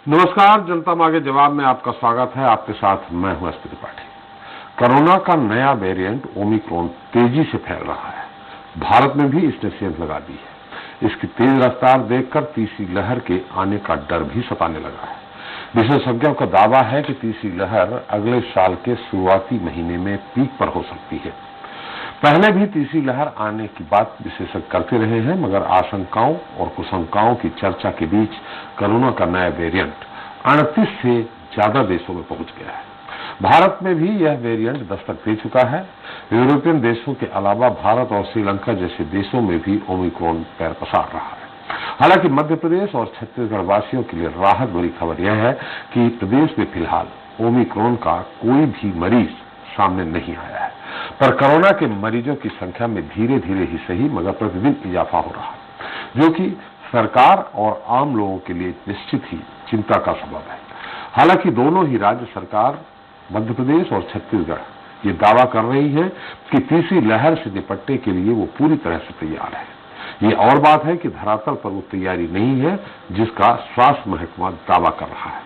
नमस्कार, जनता मांगे जवाब में आपका स्वागत है। आपके साथ मैं हूं एसपी त्रिपाठी। कोरोना का नया वेरिएंट ओमिक्रॉन तेजी से फैल रहा है। भारत में भी इसने सेंध लगा दी है। इसकी तेज रफ्तार देखकर तीसरी लहर के आने का डर भी सताने लगा है। विशेषज्ञों का दावा है कि तीसरी लहर अगले साल के शुरुआती महीने में पीक पर हो सकती है। पहले भी तीसरी लहर आने की बात विशेषज्ञ करते रहे हैं, मगर आशंकाओं और कुशंकाओं की चर्चा के बीच कोरोना का नया वेरिएंट 38 से ज्यादा देशों में पहुंच गया है। भारत में भी यह वेरिएंट दस्तक दे चुका है। यूरोपियन देशों के अलावा भारत और श्रीलंका जैसे देशों में भी ओमिक्रॉन पैर पसार रहा है। हालांकि मध्य प्रदेश और छत्तीसगढ़ वासियों के लिए राहत भरी खबर यह है कि प्रदेश में फिलहाल ओमिक्रॉन का कोई भी मरीज सामने नहीं आया है, पर कोरोना के मरीजों की संख्या में धीरे धीरे ही सही मगर प्रतिदिन इजाफा हो रहा है, जो कि सरकार और आम लोगों के लिए निश्चित ही चिंता का सबब है। हालांकि दोनों ही राज्य सरकार, मध्य प्रदेश और छत्तीसगढ़, ये दावा कर रही है कि तीसरी लहर से निपटने के लिए वो पूरी तरह से तैयार है। ये और बात है कि धरातल पर वो तैयारी नहीं है जिसका स्वास्थ्य महकमा दावा कर रहा है।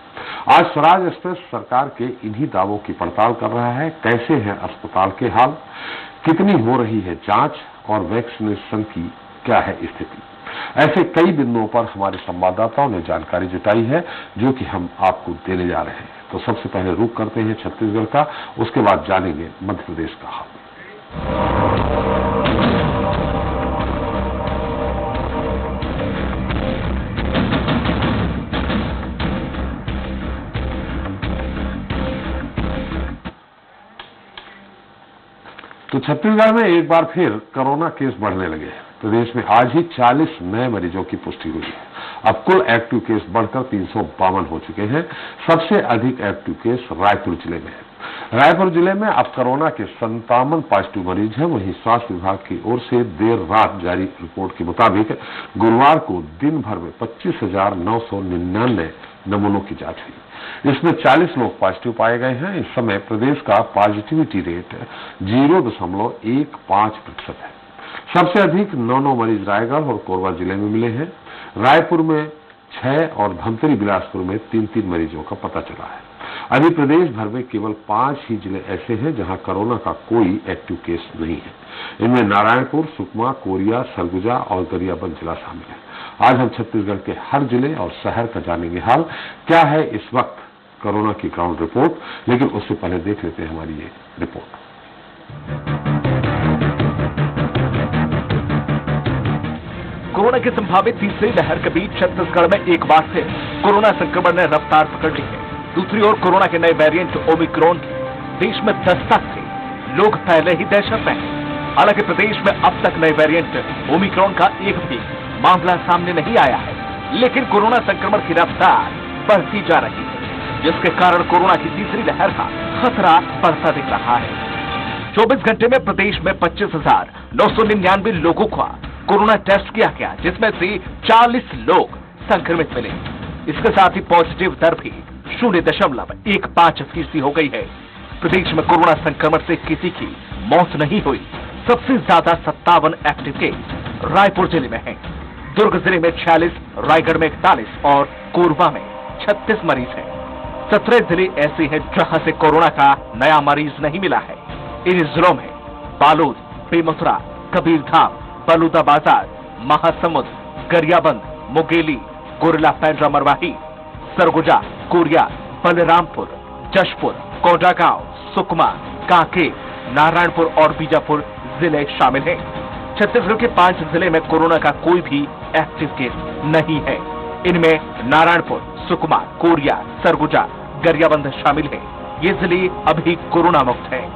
आज स्वराज एक्सप्रेस सरकार के इन्हीं दावों की पड़ताल कर रहा है। कैसे हैं अस्पताल के हाल, कितनी हो रही है जांच और वैक्सीनेशन की क्या है स्थिति। ऐसे कई बिंदुओं पर हमारे संवाददाताओं ने जानकारी जुटाई है, जो कि हम आपको देने जा रहे हैं। तो सबसे पहले रुख करते हैं छत्तीसगढ़ का, उसके बाद जानेंगे मध्य प्रदेश का हाल। तो छत्तीसगढ़ में एक बार फिर कोरोना केस बढ़ने लगे हैं। प्रदेश में आज ही 40 नए मरीजों की पुष्टि हुई है। अब कुल एक्टिव केस बढ़कर 352 हो चुके हैं। सबसे अधिक एक्टिव केस रायपुर जिले में है। रायपुर जिले में अब कोरोना के 57 पॉजिटिव मरीज हैं। वहीं स्वास्थ्य विभाग की ओर से देर रात जारी रिपोर्ट के मुताबिक गुरुवार को दिन भर में 25,999 नमूनों की जांच हुई। इसमें 40 लोग पॉजिटिव पाए गए हैं। इस समय प्रदेश का पॉजिटिविटी रेट 0.15% है। सबसे अधिक 9 मरीज रायगढ़ और कोरबा जिले में मिले हैं। रायपुर में 6 और धमतरी बिलासपुर में 3-3 मरीजों का पता चला है। अभी प्रदेश भर में केवल 5 ही जिले ऐसे हैं जहां कोरोना का कोई एक्टिव केस नहीं है। इनमें नारायणपुर, सुकमा, कोरिया, सरगुजा और गरियाबंद जिला शामिल है। आज हम छत्तीसगढ़ के हर जिले और शहर का जानेंगे हाल। क्या है इस वक्त कोरोना की ग्राउंड रिपोर्ट, लेकिन उससे पहले देख लेते हैं हमारी ये रिपोर्ट। कोरोना की संभावित तीसरी लहर के बीच छत्तीसगढ़ में एक बार फिर कोरोना संक्रमण ने रफ्तार पकड़ ली है। दूसरी ओर कोरोना के नए वेरिएंट ओमिक्रॉन की देश में दस्तक से लोग पहले ही दहशत में हैं। हालांकि प्रदेश में अब तक नए वेरिएंट ओमिक्रॉन का एक भी मामला सामने नहीं आया है, लेकिन कोरोना संक्रमण की रफ्तार बढ़ती जा रही है, जिसके कारण कोरोना की तीसरी लहर का खतरा बढ़ता दिख रहा है। 24 घंटे में प्रदेश में 25,999 लोगों का कोरोना टेस्ट किया गया, जिसमें से 40 लोग संक्रमित मिले। इसके साथ ही पॉजिटिव दर भी 0.15% हो गई है। प्रदेश में कोरोना संक्रमण से किसी की मौत नहीं हुई। सबसे ज्यादा 57 एक्टिव केस रायपुर जिले में हैं। दुर्ग जिले में 46, रायगढ़ में 41 और कोरबा में 36 मरीज हैं। 17 जिले ऐसे हैं जहां से कोरोना का नया मरीज नहीं मिला है। इन जिलों में बालोद, बेमथुरा, कबीरधाम, बलौदाबाजार, महासमुंद, गरियाबंद, मुंगेली, गोरिल्ला पैंड्रा मरवाही, सरगुजा, कोरिया, बलरामपुर, जशपुर, कोंडागांव, सुकमा, कांकेर, नारायणपुर और बीजापुर जिले शामिल हैं। छत्तीसगढ़ के 5 जिले में कोरोना का कोई भी एक्टिव केस नहीं है। इनमें नारायणपुर, सुकमा, कोरिया, सरगुजा, गरियाबंद शामिल हैं। ये जिले अभी कोरोना मुक्त हैं।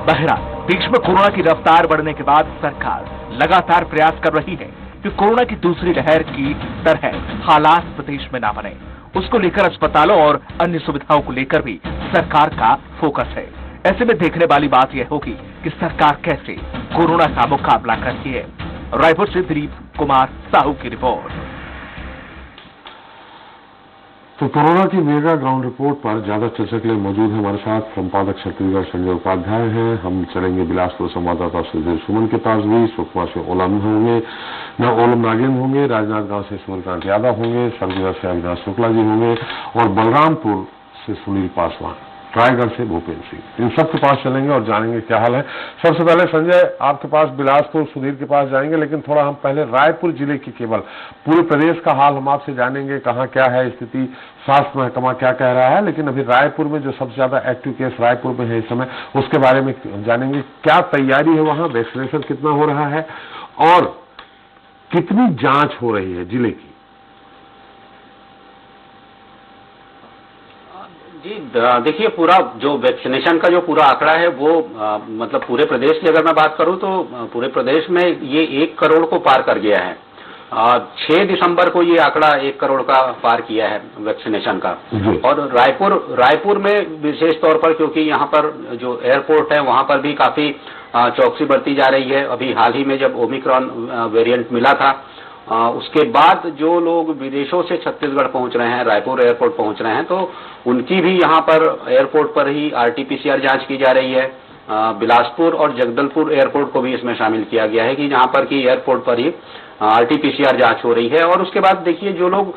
बहरहाल देश में कोरोना की रफ्तार बढ़ने के बाद सरकार लगातार प्रयास कर रही है कि कोरोना की दूसरी लहर की तरह हालात प्रदेश में ना बने। उसको लेकर अस्पतालों और अन्य सुविधाओं को लेकर भी सरकार का फोकस है। ऐसे में देखने वाली बात यह होगी कि सरकार कैसे कोरोना का मुकाबला करती है। रायपुर से दिलीप कुमार साहू की रिपोर्ट। तो कोरोना की मेगा ग्राउंड रिपोर्ट पर ज्यादा चर्चा के लिए मौजूद है हमारे साथ संपादक छत्तीसगढ़ संजय उपाध्याय हैं। हम चलेंगे बिलासपुर संवाददाता सुधीर सुमन के पास भी। सुकमा से ओलम होंगे, ओलम नागेंद्र होंगे, राजनांदगांव से सूर्यकांत यादव होंगे, सरगुजा से अविनाश शुक्ला जी होंगे और बलरामपुर से सुनील पासवान, रायगढ़ से भूपेन्द्र सिंह, इन सबके पास चलेंगे और जानेंगे क्या हाल है। सबसे पहले संजय आपके पास बिलासपुर, सुधीर के पास जाएंगे, लेकिन थोड़ा हम पहले रायपुर जिले की केवल पूरे प्रदेश का हाल हम आपसे जानेंगे, कहाँ क्या है स्थिति, स्वास्थ्य महकमा क्या कह रहा है, लेकिन अभी रायपुर में जो सबसे ज्यादा एक्टिव केस रायपुर में है इस समय, उसके बारे में जानेंगे। क्या तैयारी है वहां, वैक्सीनेशन कितना हो रहा है और कितनी जांच हो रही है जिले की? जी देखिए, पूरा जो वैक्सीनेशन का जो पूरा आंकड़ा है वो मतलब पूरे प्रदेश की अगर मैं बात करूं तो पूरे प्रदेश में ये 1 करोड़ को पार कर गया है। 6 दिसंबर को ये आंकड़ा 1 करोड़ का पार किया है वैक्सीनेशन का। और रायपुर में विशेष तौर पर, क्योंकि यहाँ पर जो एयरपोर्ट है वहां पर भी काफी चौकसी बरती जा रही है। अभी हाल ही में जब ओमिक्रॉन वेरिएंट मिला था, उसके बाद जो लोग विदेशों से छत्तीसगढ़ पहुंच रहे हैं, रायपुर एयरपोर्ट पहुंच रहे हैं, तो उनकी भी यहां पर एयरपोर्ट पर ही आरटीपीसीआर जांच की जा रही है। बिलासपुर और जगदलपुर एयरपोर्ट को भी इसमें शामिल किया गया है कि जहां पर कि एयरपोर्ट पर ही आरटीपीसीआर जांच हो रही है। और उसके बाद देखिए, जो लोग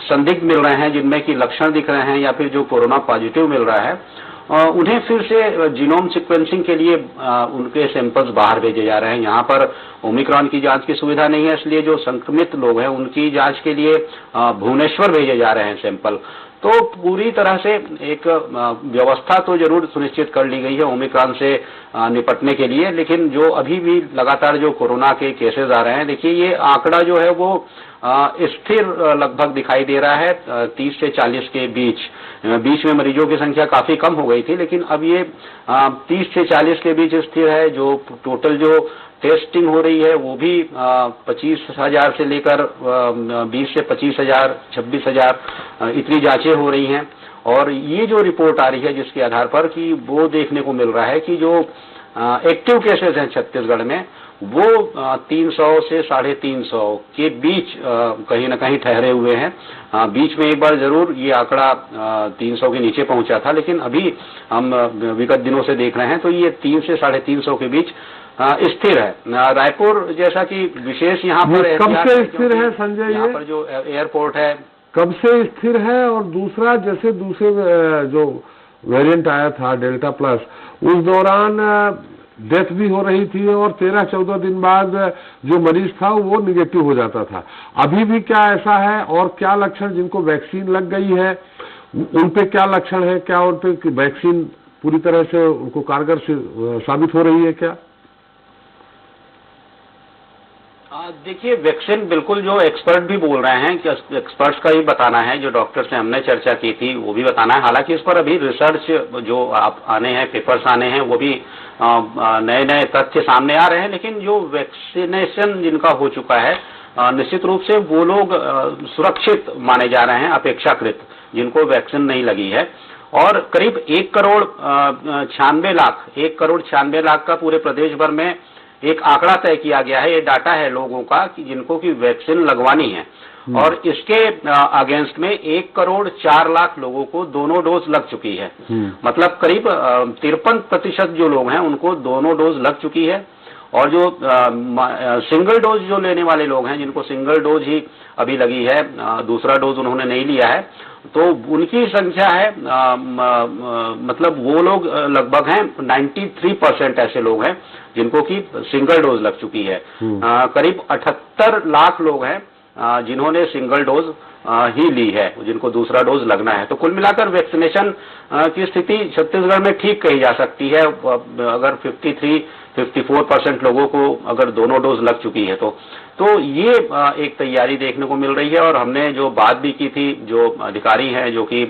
संदिग्ध मिल रहे हैं, जिनमें कि लक्षण दिख रहे हैं या फिर जो कोरोना पॉजिटिव मिल रहा है, उन्हें फिर से जीनोम सीक्वेंसिंग के लिए उनके सैंपल्स बाहर भेजे जा रहे हैं। यहाँ पर ओमिक्रॉन की जांच की सुविधा नहीं है, इसलिए जो संक्रमित लोग हैं उनकी जांच के लिए भुवनेश्वर भेजे जा रहे हैं सैंपल। तो पूरी तरह से एक व्यवस्था तो जरूर सुनिश्चित कर ली गई है ओमिक्रॉन से निपटने के लिए, लेकिन जो अभी भी लगातार जो कोरोना के केसेस आ रहे हैं, देखिए ये आंकड़ा जो है वो स्थिर लगभग दिखाई दे रहा है 30 से 40 के बीच में मरीजों की संख्या काफी कम हो गई थी, लेकिन अब ये 30 से 40 के बीच स्थिर है। जो टोटल जो टेस्टिंग हो रही है वो भी 25,000 से लेकर 20 से 25,000, 26,000 इतनी जांचें हो रही हैं। और ये जो रिपोर्ट आ रही है जिसके आधार पर कि वो देखने को मिल रहा है कि जो एक्टिव केसेस हैं छत्तीसगढ़ में वो 300 से 350 के बीच कहीं ना कहीं ठहरे हुए हैं। बीच में एक बार जरूर ये आंकड़ा 300 के नीचे पहुंचा था, लेकिन अभी हम विगत दिनों से देख रहे हैं तो ये 3 से 350 के बीच स्थिर है। रायपुर जैसा कि विशेष यहाँ पर कब से स्थिर है संजय? यहाँ पर जो एयरपोर्ट है कब से स्थिर है? और दूसरा, जैसे दूसरे जो वेरिएंट आया था डेल्टा प्लस, उस दौरान डेथ भी हो रही थी और 13-14 दिन बाद जो मरीज था वो निगेटिव हो जाता था। अभी भी क्या ऐसा है? और क्या लक्षण, जिनको वैक्सीन लग गई है उन पे क्या लक्षण है? क्या उन पे वैक्सीन पूरी तरह से उनको कारगर साबित हो रही है क्या? देखिए, वैक्सीन बिल्कुल जो एक्सपर्ट भी बोल रहे हैं कि एक्सपर्ट्स का ही बताना है, जो डॉक्टर से हमने चर्चा की थी वो भी बताना है। हालांकि इस पर अभी रिसर्च जो आने हैं, पेपर्स आने हैं, वो भी नए नए तथ्य सामने आ रहे हैं। लेकिन जो वैक्सीनेशन जिनका हो चुका है, निश्चित रूप से वो लोग सुरक्षित माने जा रहे हैं अपेक्षाकृत, जिनको वैक्सीन नहीं लगी है। और करीब 1 करोड़ 96 लाख का पूरे प्रदेश भर में एक आंकड़ा तय किया गया है। ये डाटा है लोगों का कि जिनको की वैक्सीन लगवानी है, और इसके अगेंस्ट में 1 करोड़ 4 लाख लोगों को दोनों डोज लग चुकी है। मतलब करीब 53% जो लोग हैं उनको दोनों डोज लग चुकी है। और जो सिंगल डोज जो लेने वाले लोग हैं, जिनको सिंगल डोज ही अभी लगी है, दूसरा डोज उन्होंने नहीं लिया है, तो उनकी संख्या है मतलब वो लोग लगभग हैं 93% ऐसे लोग हैं जिनको की सिंगल डोज लग चुकी है। करीब 78 लाख लोग हैं जिन्होंने सिंगल डोज ही ली है, जिनको दूसरा डोज लगना है। तो कुल मिलाकर वैक्सीनेशन की स्थिति छत्तीसगढ़ में ठीक कही जा सकती है। अगर 53-54% लोगों को अगर दोनों डोज लग चुकी है तो ये एक तैयारी देखने को मिल रही है। और हमने जो बात भी की थी, जो अधिकारी हैं जो कि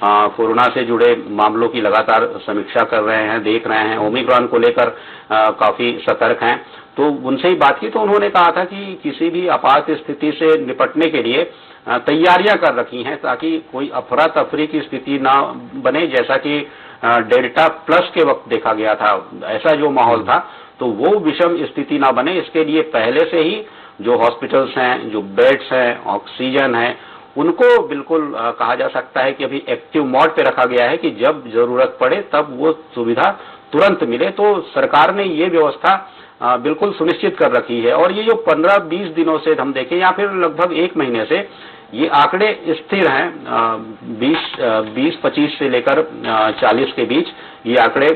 कोरोना से जुड़े मामलों की लगातार समीक्षा कर रहे हैं, देख रहे हैं, ओमिक्रॉन को लेकर काफी सतर्क हैं, तो उनसे ही बात की तो उन्होंने कहा था कि किसी भी आपात स्थिति से निपटने के लिए तैयारियां कर रखी हैं, ताकि कोई अफरा तफरी की स्थिति ना बने, जैसा कि डेल्टा प्लस के वक्त देखा गया था। ऐसा जो माहौल था तो वो विषम स्थिति ना बने, इसके लिए पहले से ही जो हॉस्पिटल्स हैं, जो बेड्स हैं, ऑक्सीजन है, उनको बिल्कुल कहा जा सकता है कि अभी एक्टिव मोड पे रखा गया है कि जब जरूरत पड़े तब वो सुविधा तुरंत मिले। तो सरकार ने ये व्यवस्था बिल्कुल सुनिश्चित कर रखी है। और ये जो 15-20 दिनों से हम देखें या फिर लगभग एक महीने से ये आंकड़े स्थिर हैं, 20-25 से लेकर 40 के बीच ये आंकड़े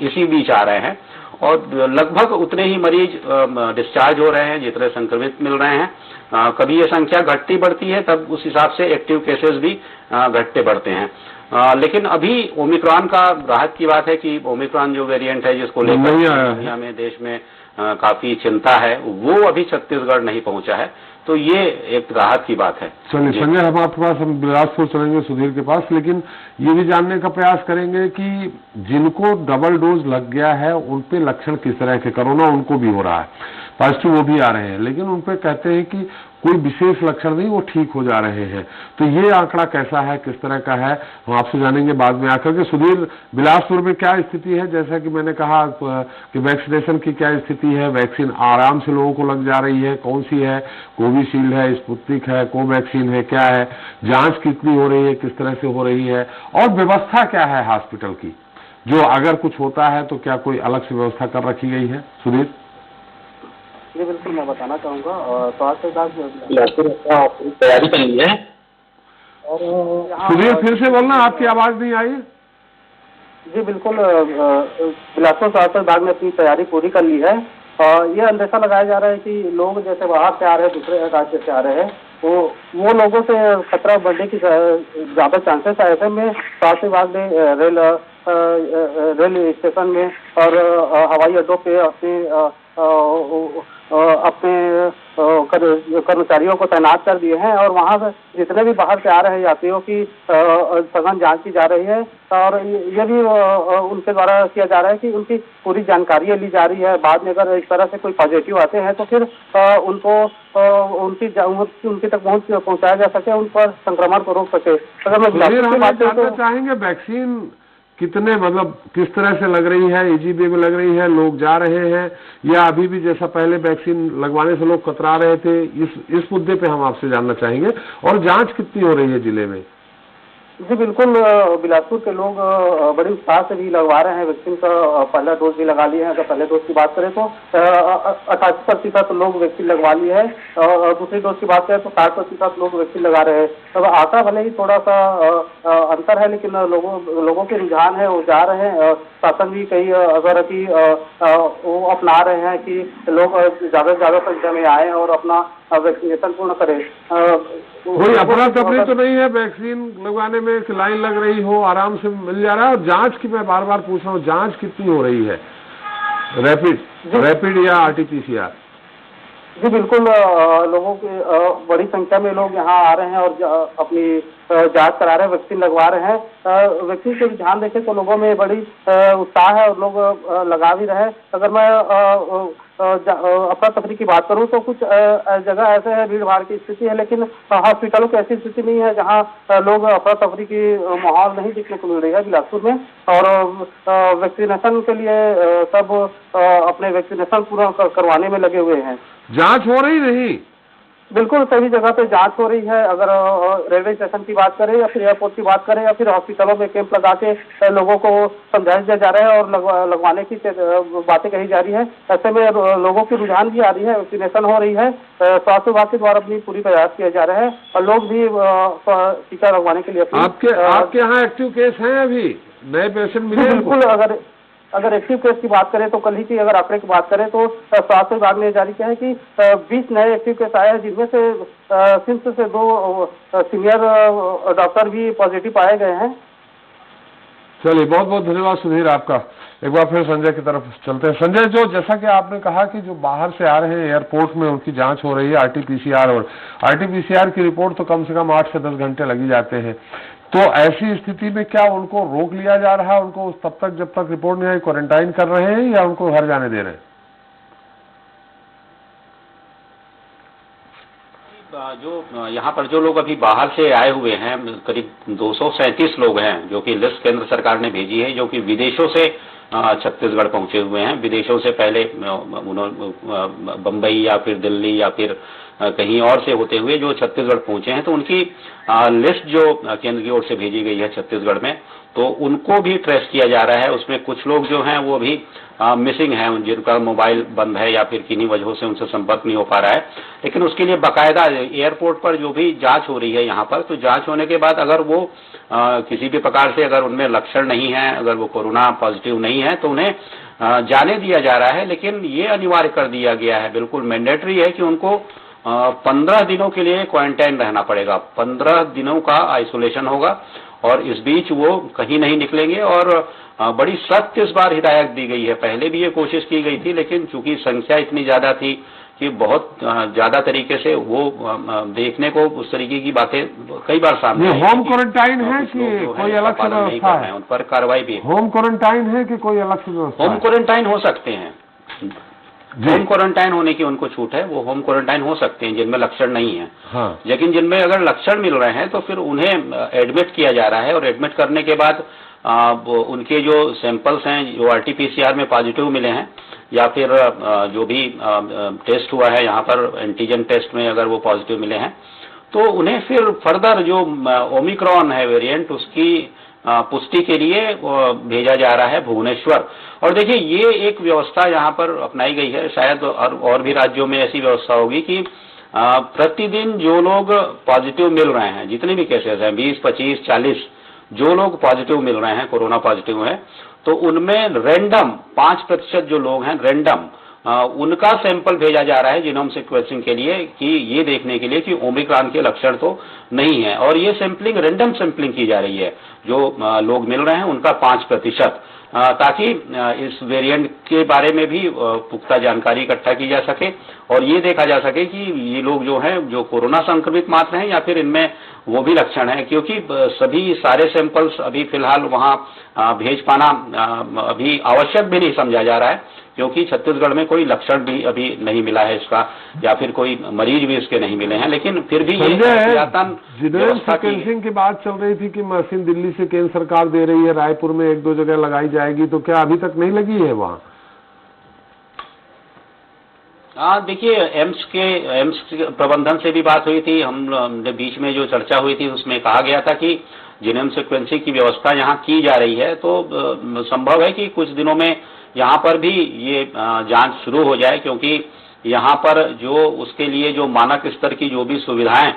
इसी बीच आ रहे हैं और लगभग उतने ही मरीज डिस्चार्ज हो रहे हैं जितने संक्रमित मिल रहे हैं। कभी ये संख्या घटती बढ़ती है तब उस हिसाब से एक्टिव केसेस भी घटते बढ़ते हैं। लेकिन अभी ओमिक्रॉन का राहत की बात है कि ओमिक्रॉन जो वेरिएंट है जिसको लेकर दुनिया में देश में काफी चिंता है वो अभी छत्तीसगढ़ नहीं पहुंचा है, तो ये एक राहत की बात है। चलिए संजय, हम आपके पास हम बिलासपुर चलेंगे सुधीर के पास, लेकिन ये भी जानने का प्रयास करेंगे कि जिनको डबल डोज लग गया है उन पे लक्षण किस तरह के, कोरोना उनको भी हो रहा है, पॉजिटिव वो भी आ रहे हैं, लेकिन उन पे कहते हैं कि कोई विशेष लक्षण नहीं, वो ठीक हो जा रहे हैं। तो ये आंकड़ा कैसा है, किस तरह का है, हम आपसे जानेंगे बाद में आकर के। सुधीर, बिलासपुर में क्या स्थिति है? जैसा कि मैंने कहा कि वैक्सीनेशन की क्या स्थिति है, वैक्सीन आराम से लोगों को लग जा रही है, कौन सी है, कोविशील्ड है, स्पुतनिक है, कोवैक्सीन है, क्या है, जांच कितनी हो रही है, किस तरह से हो रही है, और व्यवस्था क्या है हॉस्पिटल की, जो अगर कुछ होता है तो क्या कोई अलग से व्यवस्था कर रखी गई है? सुधीर जी बिल्कुल, मैं बताना चाहूँगा। स्वास्थ्य विभाग बिलासपुर तैयारी कर ली है और सुधीर फिर से बोलना, आपकी आवाज नहीं आई। जी बिल्कुल, बिलासपुर स्वास्थ्य विभाग ने अपनी तैयारी पूरी कर ली है। ये अंदेशा लगाया जा रहा है कि लोग जैसे बाहर से आ रहे हैं, दूसरे राज्य से आ रहे हैं, वो लोगों से खतरा बढ़ने की ज्यादा चांसेस है। ऐसे में स्वास्थ्य विभाग ने रेल स्टेशन में और हवाई अड्डों पे अपने कर्मचारियों को तैनात कर दिए हैं और वहां से जितने भी बाहर से आ रहे हैं यात्रियों की सघन जांच की जा रही है और ये भी उनके द्वारा किया जा रहा है कि उनकी पूरी जानकारी ली जा रही है। बाद में अगर इस तरह से कोई पॉजिटिव आते हैं तो फिर उनको उनकी तक पहुंचाया जा सके, उन पर संक्रमण को रोक सके। अगर मैं जानना चाहेंगे वैक्सीन कितने, मतलब किस तरह से लग रही है, एजीबी में लग रही है, लोग जा रहे हैं या अभी भी जैसा पहले वैक्सीन लगवाने से लोग कतरा रहे थे, इस मुद्दे पे हम आपसे जानना चाहेंगे। और जांच कितनी हो रही है जिले में? जी बिल्कुल, बिलासपुर के लोग बड़े उत्साह से भी लगवा रहे हैं। वैक्सीन का पहला डोज भी लगा लिए हैं। अगर पहले डोज की बात करें तो 88% लोग वैक्सीन लगवा लिए हैं और दूसरी डोज की बात करें तो 60% लोग वैक्सीन लगा रहे हैं। अब आंकड़ा भले ही थोड़ा सा अंतर है, लेकिन लोगों के रुझान है, वो जा रहे हैं। शासन भी कई अथॉरिटी वो अपना रहे हैं कि लोग ज्यादा से ज्यादा संख्या में आए और अपना वैक्सीनेशन पूर्ण करें। कोई अफरा तफरी तो नहीं है वैक्सीन लगवाने में कि लाइन लग रही हो, आराम से मिल जा रहा है? और जांच की मैं बार बार पूछ रहा हूँ, जांच कितनी हो रही है, रैपिड या RT-PCR? जी बिल्कुल, लोगों की बड़ी संख्या में लोग यहाँ आ रहे हैं और अपनी जांच करा रहे हैं, वैक्सीन लगवा रहे हैं। वैक्सीन के ध्यान देखें तो लोगों में बड़ी उत्साह है और लोग लगा भी रहे हैं। अगर मैं अफरा तफरी की बात करूं तो कुछ जगह ऐसे है भीड़ भाड़ की स्थिति है, लेकिन हॉस्पिटलों की ऐसी स्थिति नहीं है जहां लोग अफरा तफरी की माहौल नहीं देखने को मिल रही है बिलासपुर में। और वैक्सीनेशन के लिए सब अपने वैक्सीनेशन पूरा करवाने में लगे हुए हैं। जांच हो रही नहीं? बिल्कुल सभी जगह पे जांच हो रही है। अगर रेलवे स्टेशन की बात करें या फिर एयरपोर्ट की बात करें या फिर हॉस्पिटलों में कैंप लगा के लोगों को समझाया दिया जा रहा है और लगवाने की बातें कही जा रही है। ऐसे में लोगों की रुझान भी आ रही है, वैक्सीनेशन हो रही है। स्वास्थ्य विभाग के द्वारा अपनी पूरी प्रयास किए जा रहे हैं और लोग भी टीका लगवाने के लिए आपके यहाँ एक्टिव केस हैं अभी, नए पेशेंट मिले? बिल्कुल, अगर एक्टिव केस की बात करें तो कल ही की अगर आंकड़े की बात करें तो स्वास्थ्य विभाग ने जारी किया है कि 20 नए एक्टिव केस आए हैं, जिनमें से सिम्स से 2 सीनियर डॉक्टर भी पॉजिटिव पाए गए हैं। चलिए, बहुत बहुत धन्यवाद सुधीर आपका। एक बार फिर संजय की तरफ चलते हैं। संजय, जो जैसा कि आपने कहा कि जो बाहर से आ रहे हैं एयरपोर्ट में उनकी जांच हो रही है RT-PCR, और RT-PCR की रिपोर्ट तो कम से कम 8 से 10 घंटे लगी जाते हैं, तो ऐसी स्थिति में क्या उनको रोक लिया जा रहा है? उनको तब तक जब तक रिपोर्ट नहीं आई क्वारंटाइन कर रहे हैं या उनको घर जाने दे रहे हैं? जो यहाँ पर जो लोग अभी बाहर से आए हुए हैं, करीब 237 लोग हैं जो कि लिस्ट केंद्र सरकार ने भेजी है, जो कि विदेशों से छत्तीसगढ़ पहुंचे हुए हैं। विदेशों से पहले उन्होंने बम्बई या फिर दिल्ली या फिर कहीं और से होते हुए जो छत्तीसगढ़ पहुंचे हैं, तो उनकी लिस्ट जो केंद्र की ओर से भेजी गई है छत्तीसगढ़ में, तो उनको भी ट्रेस किया जा रहा है। उसमें कुछ लोग जो हैं वो भी मिसिंग हैं, जिनका मोबाइल बंद है या फिर किन्हीं वजहों से उनसे संपर्क नहीं हो पा रहा है। लेकिन उसके लिए बाकायदा एयरपोर्ट पर जो भी जांच हो रही है यहाँ पर, तो जांच होने के बाद अगर वो किसी भी प्रकार से अगर उनमें लक्षण नहीं है, अगर वो कोरोना पॉजिटिव नहीं है, तो उन्हें जाने दिया जा रहा है। लेकिन ये अनिवार्य कर दिया गया है, बिल्कुल मैंडेटरी है कि उनको 15 दिनों के लिए क्वारंटाइन रहना पड़ेगा। 15 दिनों का आइसोलेशन होगा और इस बीच वो कहीं नहीं निकलेंगे। और बड़ी सख्त इस बार हिदायत दी गई है। पहले भी ये कोशिश की गई थी, लेकिन चूंकि संख्या इतनी ज्यादा थी कि बहुत ज्यादा तरीके से वो देखने को उस तरीके की बातें कई बार सामने आई। होम क्वारंटाइन है कि कोई अलग से व्यवस्था है? उन पर कार्रवाई भी। होम क्वारंटाइन है कि कोई अलग से व्यवस्था? होम क्वारंटाइन हो सकते हैं, होम क्वारंटाइन होने की उनको छूट है। वो होम क्वारंटाइन हो सकते हैं जिनमें लक्षण नहीं है। हाँ। लेकिन जिनमें अगर लक्षण मिल रहे हैं तो फिर उन्हें एडमिट किया जा रहा है, और एडमिट करने के बाद उनके जो सैंपल्स हैं जो आरटीपीसीआर में पॉजिटिव मिले हैं, या फिर जो भी टेस्ट हुआ है यहाँ पर एंटीजन टेस्ट में अगर वो पॉजिटिव मिले हैं, तो उन्हें फिर फर्दर जो ओमिक्रॉन है वेरिएंट, उसकी पुष्टि के लिए भेजा जा रहा है भुवनेश्वर। और देखिए ये एक व्यवस्था यहाँ पर अपनाई गई है, शायद और भी राज्यों में ऐसी व्यवस्था होगी कि प्रतिदिन जो लोग पॉजिटिव मिल रहे हैं, जितने भी केसेस हैं 20, 25, 40 जो लोग पॉजिटिव मिल रहे हैं, कोरोना पॉजिटिव हैं, तो उनमें रैंडम 5% जो लोग हैं रैंडम उनका सैंपल भेजा जा रहा है जीनोम सीक्वेंसिंग के लिए, कि ये देखने के लिए कि ओमिक्रॉन के लक्षण तो नहीं है। और ये सैंपलिंग रैंडम सैंपलिंग की जा रही है, जो लोग मिल रहे हैं उनका 5%, ताकि इस वेरिएंट के बारे में भी पुख्ता जानकारी इकट्ठा की जा सके और ये देखा जा सके कि ये लोग जो हैं जो कोरोना संक्रमित मात्र हैं या फिर इनमें वो भी लक्षण है। क्योंकि सभी सारे सैंपल्स अभी फिलहाल वहां भेज पाना अभी आवश्यक भी नहीं समझा जा रहा है, क्योंकि छत्तीसगढ़ में कोई लक्षण भी अभी नहीं मिला है इसका, या फिर कोई मरीज भी इसके नहीं मिले हैं। लेकिन फिर भी ये जीनोम सीक्वेंसिंग की बात चल रही थी कि मशीन दिल्ली से केंद्र सरकार दे रही है, रायपुर में 1-2 जगह लगाई जाएगी, तो क्या अभी तक नहीं लगी है वहाँ? देखिए एम्स के प्रबंधन से भी बात हुई थी, हमने बीच में जो चर्चा हुई थी उसमें कहा गया था कि जीनोम सीक्वेंसिंग की व्यवस्था यहाँ की जा रही है, तो संभव है कि कुछ दिनों में यहाँ पर भी ये जांच शुरू हो जाए, क्योंकि यहाँ पर जो उसके लिए जो मानक स्तर की जो भी सुविधाएं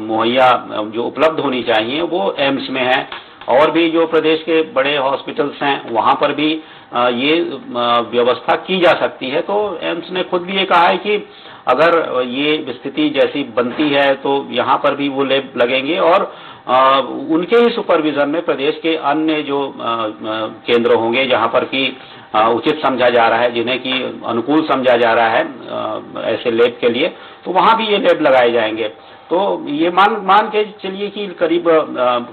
मुहैया जो उपलब्ध होनी चाहिए वो एम्स में है। और भी जो प्रदेश के बड़े हॉस्पिटल्स हैं वहां पर भी ये व्यवस्था की जा सकती है। तो एम्स ने खुद भी ये कहा है कि अगर ये स्थिति जैसी बनती है तो यहाँ पर भी वो लैब लगेंगे, और उनके ही सुपरविजन में प्रदेश के अन्य जो केंद्र होंगे जहाँ पर कि उचित समझा जा रहा है, जिन्हें कि अनुकूल समझा जा रहा है ऐसे लैब के लिए, तो वहां भी ये लैब लगाए जाएंगे। तो ये मान के चलिए कि करीब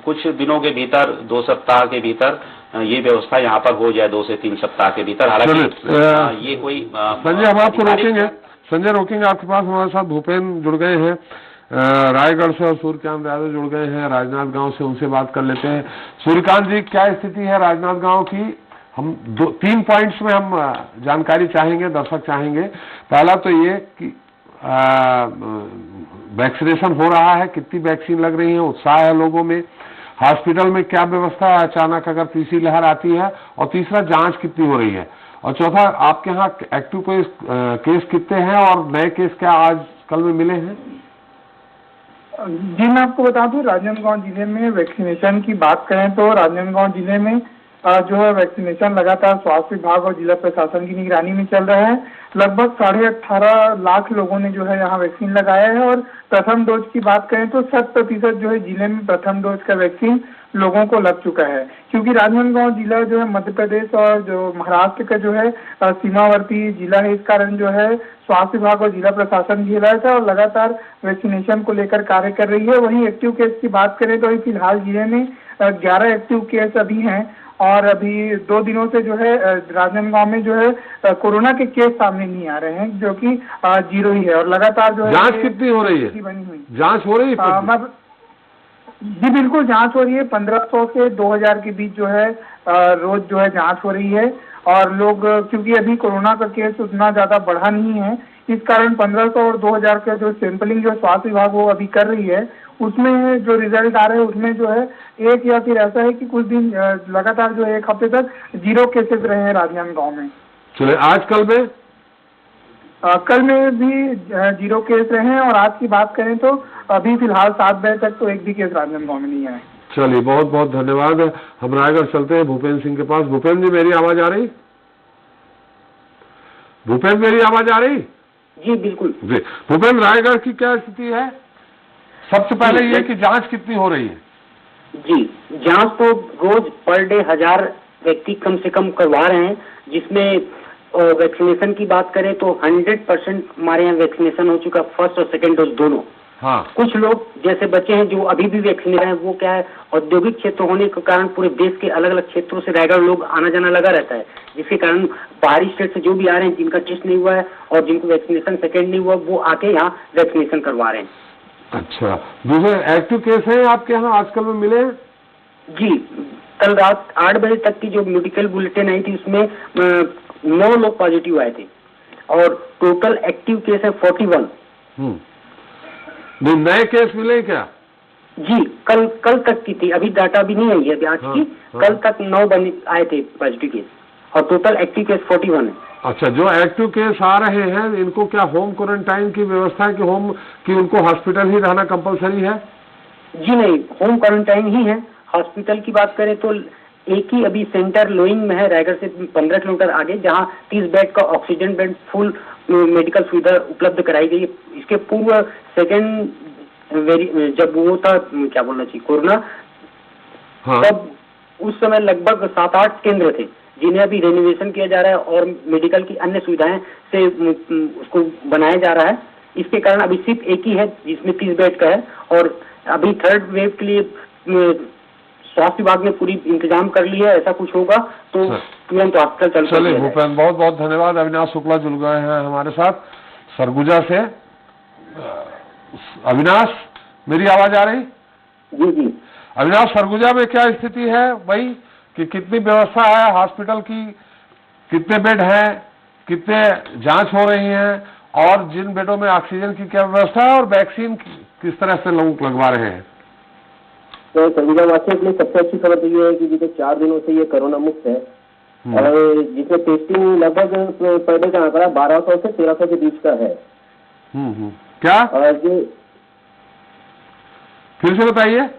कुछ दिनों के भीतर, 2 सप्ताह के भीतर ये व्यवस्था यहाँ पर हो जाए, 2 से 3 सप्ताह के भीतर। हालांकि ये कोई संजय, हम आपको रोकेंगे, संजय रोकेंगे आपके पास। हमारे साथ भूपेन जुड़ गए हैं रायगढ़ से, और सूर्यकांत यादव जुड़ गए हैं राजनांदगांव से, उनसे बात कर लेते हैं। सूर्यकांत जी, क्या स्थिति है राजनांदगांव की? हम 3 पॉइंट्स में हम जानकारी चाहेंगे, दर्शक चाहेंगे। पहला तो ये कि वैक्सीनेशन हो रहा है, कितनी वैक्सीन लग रही है, उत्साह है लोगों में, हॉस्पिटल में क्या व्यवस्था है अचानक अगर तीसरी लहर आती है, और तीसरा जांच कितनी हो रही है, और चौथा आपके यहाँ एक्टिव केस कितने हैं और नए केस क्या आज कल में मिले हैं? जी मैं आपको बता दूं, राजनांदगांव जिले में वैक्सीनेशन की बात करें तो राजनांदगांव जिले में जो है वैक्सीनेशन लगातार स्वास्थ्य विभाग और जिला प्रशासन की निगरानी में चल रहा है। लगभग 18.5 लाख लोगों ने जो है यहाँ वैक्सीन लगाया है, और प्रथम डोज की बात करें तो 100% जो है जिले में प्रथम डोज का वैक्सीन लोगों को लग चुका है। क्योंकि राजनांदगांव जिला जो है मध्य प्रदेश और जो महाराष्ट्र का जो है सीमावर्ती जिला है, इस कारण जो है स्वास्थ्य विभाग और जिला प्रशासन भी अलर्ट है और लगातार वैक्सीनेशन को लेकर कार्य कर रही है। वहीं एक्टिव केस की बात करें तो अभी फिलहाल जिले में 11 एक्टिव केस अभी हैं, और अभी 2 दिनों से जो है राजनांदगांव में जो है कोरोना के केस सामने नहीं आ रहे हैं, जो कि 0 ही है। और लगातार जो है जांच कितनी हो रही है? बनी हुई जांच हो रही है? जी बिल्कुल जांच हो रही है। 1500 से 2000 के बीच जो है रोज जो है जांच हो रही है। और लोग क्योंकि अभी कोरोना का केस उतना ज्यादा बढ़ा नहीं है, इस कारण 1500 और 2000 का जो सैंपलिंग जो स्वास्थ्य विभाग वो अभी कर रही है, उसमें जो रिजल्ट आ रहे हैं उसमें जो है एक या फिर ऐसा है कि कुछ दिन लगातार जो 1 हफ्ते तक 0 केसेस रहे हैं राजनांदगांव में। चले आजकल में कल में भी 0 केस रहे हैं और आज की बात करें तो अभी फिलहाल 7 बजे तक तो एक भी केस राजनांदगांव में नहीं आए। चलिए, बहुत बहुत धन्यवाद। हम रायगढ़ चलते हैं भूपेंद्र सिंह के पास। भूपेंद्र जी, मेरी आवाज आ रही? भूपेंद्र, मेरी आवाज आ रही? जी बिल्कुल जी भूपेंद्र, रायगढ़ की क्या स्थिति है? सबसे पहले ये कि जांच कितनी हो रही है? जी, जांच तो रोज पर डे 1000 व्यक्ति कम से कम करवा रहे हैं, जिसमें वैक्सीनेशन की बात करें तो 100% हमारे यहाँ वैक्सीनेशन हो चुका, फर्स्ट और सेकंड डोज दोनों। हाँ। कुछ लोग जैसे बच्चे हैं जो अभी भी वैक्सीनेट हैं, वो क्या है औद्योगिक क्षेत्र होने के कारण पूरे देश के अलग अलग क्षेत्रों से रायगढ़ लोग आना जाना लगा रहता है, जिसके कारण बाहरी स्टेट से जो भी आ रहे हैं जिनका टेस्ट नहीं हुआ है और जिनको वैक्सीनेशन सेकेंड नहीं हुआ, वो आके यहाँ वैक्सीनेशन करवा रहे हैं। अच्छा, दूसरे एक्टिव केस हैं आपके यहाँ आजकल में मिले? जी, कल रात 8 बजे तक की जो मेडिकल बुलेटिन आई थी उसमें 9 लोग पॉजिटिव आए थे और टोटल एक्टिव केस है 41। नहीं, नए केस मिले क्या? जी, कल तक की थी, अभी डाटा भी नहीं आई है अभी आज की। कल तक 9 आए थे पॉजिटिव केस और टोटल एक्टिव केस 41 है। अच्छा, जो एक्टिव केस आ रहे हैं इनको क्या होम क्वारंटाइन की व्यवस्था है कि उनको हॉस्पिटल ही रहना कंपलसरी है? जी नहीं, होम क्वारंटाइन ही है। हॉस्पिटल की बात करें तो एक ही अभी सेंटर लोइंग में है, रायगढ़ से 15 किलोमीटर आगे, जहां 30 बेड का ऑक्सीजन बेड फुल मेडिकल सुविधा उपलब्ध कराई गई है। इसके पूर्व सेकेंड जब वो था क्या बोलना चाहिए कोरोना, तब उस समय लगभग 7-8 केंद्र थे जिन्हें अभी रेनोवेशन किया जा रहा है और मेडिकल की अन्य सुविधाएं से उसको बनाया जा रहा है। इसके कारण अभी सिर्फ एक ही है जिसमें 30 बेड का है और अभी थर्ड वेव के लिए स्वास्थ्य विभाग ने पूरी इंतजाम कर लिया है। ऐसा कुछ होगा तो तुरंत हॉस्पिटल चल। चलिए भूपेंद्र, बहुत बहुत धन्यवाद। अविनाश शुक्ला जुड़ गए हैं हमारे साथ सरगुजा से। अविनाश, मेरी आवाज आ रही? जी जी अविनाश, सरगुजा में क्या स्थिति है भाई, कि कितनी व्यवस्था है हॉस्पिटल की, कितने बेड हैं, कितने जांच हो रही हैं और जिन बेडों में ऑक्सीजन की क्या व्यवस्था है और वैक्सीन किस तरह से लोग लगवा रहे हैं? तो सरगुजा वासियों के लिए सबसे अच्छी खबर तो ये है कि बीते 4 दिनों से ये कोरोना मुक्त है और जिसमें टेस्टिंग लगभग पर डे का आंकड़ा 1200 से 1300 के बीच का है। क्या? और जो फिर से बताइए।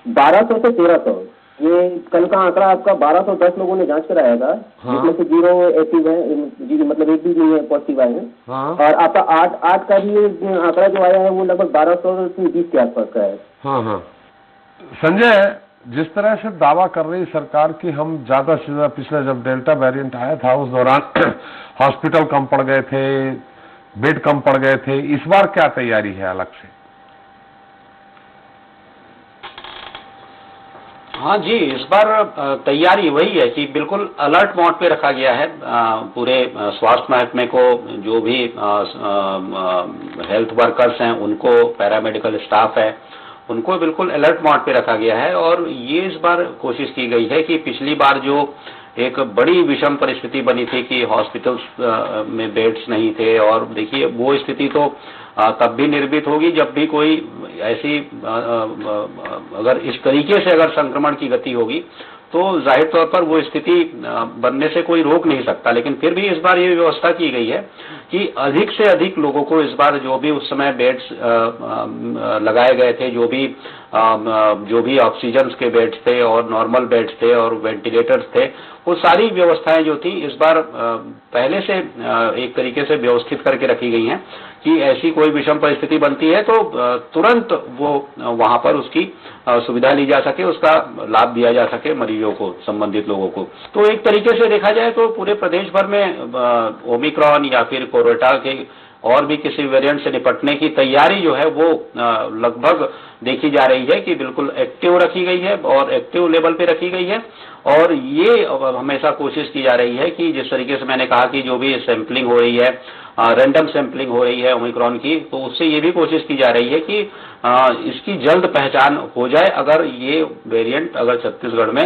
1200 से 1300, ये कल का आंकड़ा आपका 1210 लोगों ने जांच कराया था, जिसमें से 0 एक्टिव है, मतलब एक भी नहीं है पॉजिटिव आए हैं। और आपका 8 का भी आंकड़ा जो आया है वो लगभग 1220 के आसपास का है। हाँ। संजय, जिस तरह से दावा कर रही सरकार कि हम ज्यादा से ज्यादा, पिछले जब डेल्टा वेरिएंट आया था उस दौरान हॉस्पिटल कम पड़ गए थे, बेड कम पड़ गए थे, इस बार क्या तैयारी है अलग से? हाँ जी, इस बार तैयारी वही है कि बिल्कुल अलर्ट मोड पे रखा गया है पूरे स्वास्थ्य महकमे को, जो भी हेल्थ वर्कर्स हैं उनको, पैरामेडिकल स्टाफ है उनको बिल्कुल अलर्ट मोड पे रखा गया है। और ये इस बार कोशिश की गई है कि पिछली बार जो एक बड़ी विषम परिस्थिति बनी थी कि हॉस्पिटल्स में बेड्स नहीं थे, और देखिए वो स्थिति तो तब भी निर्मित होगी जब भी कोई ऐसी अगर इस तरीके से अगर संक्रमण की गति होगी तो जाहिर तौर पर वो स्थिति बनने से कोई रोक नहीं सकता। लेकिन फिर भी इस बार ये व्यवस्था की गई है कि अधिक से अधिक लोगों को इस बार जो भी उस समय बेड्स लगाए गए थे, जो भी ऑक्सीजन के बेड्स थे और नॉर्मल बेड्स थे और वेंटिलेटर्स थे, वो सारी व्यवस्थाएं जो थी इस बार पहले से एक तरीके से व्यवस्थित करके रखी गई हैं कि ऐसी कोई विषम परिस्थिति बनती है तो तुरंत वो वहां पर उसकी सुविधा ली जा सके, उसका लाभ दिया जा सके मरीजों को, संबंधित लोगों को। तो एक तरीके से देखा जाए तो पूरे प्रदेश भर में ओमिक्रॉन या फिर कोरोना के और भी किसी वेरिएंट से निपटने की तैयारी जो है वो लगभग देखी जा रही है कि बिल्कुल एक्टिव रखी गई है और एक्टिव लेवल पे रखी गई है। और ये हमेशा कोशिश की जा रही है कि जिस तरीके से मैंने कहा कि जो भी सैंपलिंग हो रही है, रैंडम सैंपलिंग हो रही है ओमिक्रॉन की, तो उससे ये भी कोशिश की जा रही है कि इसकी जल्द पहचान हो जाए अगर ये वेरिएंट अगर छत्तीसगढ़ में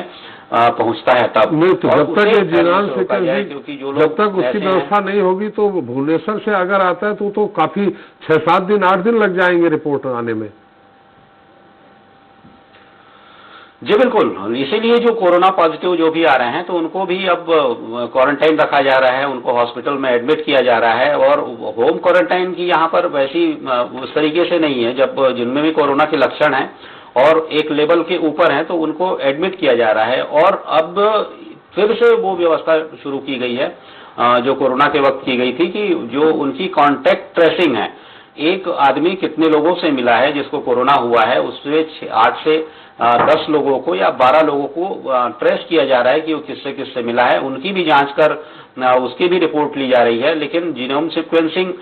पहुंचता है तब। नहीं तो और जब तक उसे ये फैलने जिनान से रोका जाए, से क्योंकि जो जब लोग तक उसकी ऐसे हैं, व्यवस्था नहीं होगी तो भुवनेश्वर से अगर आता है तो काफी 6-7 दिन 8 दिन लग जाएंगे रिपोर्ट आने में। जी बिल्कुल, इसीलिए जो कोरोना पॉजिटिव जो भी आ रहे हैं तो उनको भी अब क्वारंटाइन रखा जा रहा है, उनको हॉस्पिटल में एडमिट किया जा रहा है। और होम क्वारंटाइन की यहाँ पर वैसी उस तरीके से नहीं है, जब जिनमें भी कोरोना के लक्षण हैं और एक लेवल के ऊपर हैं तो उनको एडमिट किया जा रहा है। और अब फिर से वो व्यवस्था शुरू की गई है जो कोरोना के वक्त की गई थी कि जो उनकी कॉन्टैक्ट ट्रेसिंग है, एक आदमी कितने लोगों से मिला है जिसको कोरोना हुआ है, उसमें 8 से 10 लोगों को या 12 लोगों को ट्रेस किया जा रहा है कि वो किससे किससे मिला है, उनकी भी जांच कर उसकी भी रिपोर्ट ली जा रही है। लेकिन जीनोम सीक्वेंसिंग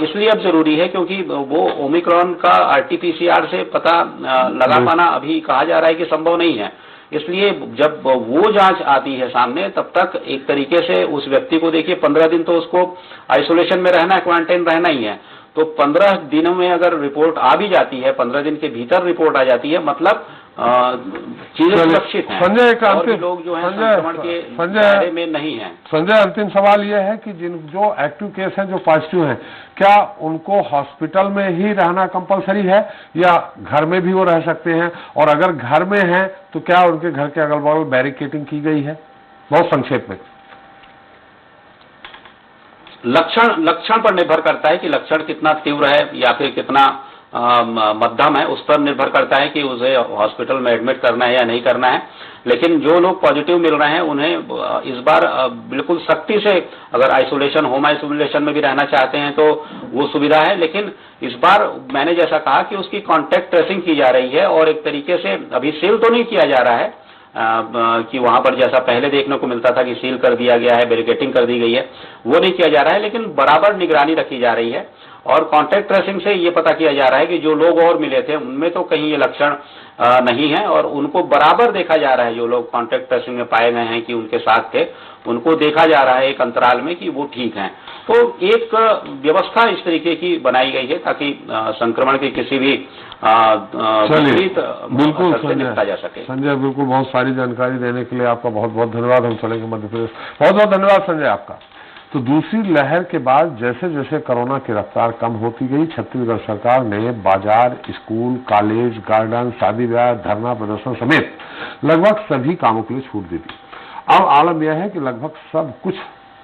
इसलिए अब जरूरी है क्योंकि वो ओमिक्रॉन का आरटीपीसीआर से पता लगा पाना अभी कहा जा रहा है कि संभव नहीं है। इसलिए जब वो जांच आती है सामने तब तक एक तरीके से उस व्यक्ति को देखिए 15 दिन तो उसको आइसोलेशन में रहना है, क्वारंटाइन रहना ही है। तो 15 दिनों में अगर रिपोर्ट आ भी जाती है, 15 दिन के भीतर रिपोर्ट आ जाती है, मतलब चीजें सुरक्षित हैं और भी लोग जो है संक्रमण के दायरे में नहीं है। संजय, अंतिम सवाल यह है कि जो एक्टिव केस हैं, जो पॉजिटिव हैं, क्या उनको हॉस्पिटल में ही रहना कंपलसरी है या घर में भी वो रह सकते हैं? और अगर घर में हैं तो क्या उनके घर के अगल बगल बैरिकेडिंग की गई है? बहुत संक्षेप में। लक्षण पर निर्भर करता है कि लक्षण कितना तीव्र है या फिर कितना मध्यम है, उस पर निर्भर करता है कि उसे हॉस्पिटल में एडमिट करना है या नहीं करना है। लेकिन जो लोग पॉजिटिव मिल रहे हैं उन्हें इस बार बिल्कुल सख्ती से अगर आइसोलेशन, होम आइसोलेशन में भी रहना चाहते हैं तो वो सुविधा है। लेकिन इस बार मैंने जैसा कहा कि उसकी कॉन्टैक्ट ट्रेसिंग की जा रही है और एक तरीके से अभी सील तो नहीं किया जा रहा है कि वहां पर जैसा पहले देखने को मिलता था कि सील कर दिया गया है, बैरिकेडिंग कर दी गई है, वो नहीं किया जा रहा है। लेकिन बराबर निगरानी रखी जा रही है और कॉन्टैक्ट ट्रेसिंग से ये पता किया जा रहा है कि जो लोग और मिले थे उनमें तो कहीं ये लक्षण नहीं है और उनको बराबर देखा जा रहा है। जो लोग कॉन्टैक्ट ट्रेसिंग में पाए गए हैं कि उनके साथ थे, उनको देखा जा रहा है एक अंतराल में कि वो ठीक हैं। तो एक व्यवस्था इस तरीके की बनाई गई है ताकि संक्रमण की किसी भी बिल्कुल से निपटा जा सके। संजय, बिल्कुल बहुत सारी जानकारी देने के लिए आपका बहुत बहुत धन्यवाद। हम चलेंगे मध्य प्रदेश। बहुत बहुत धन्यवाद संजय आपका। तो दूसरी लहर के बाद जैसे जैसे कोरोना की रफ्तार कम होती गई, छत्तीसगढ़ सरकार ने बाजार, स्कूल, कॉलेज, गार्डन, शादी ब्याह, धरना प्रदर्शन समेत लगभग सभी कामों के लिए छूट दे दी। अब आलम यह है कि लगभग सब कुछ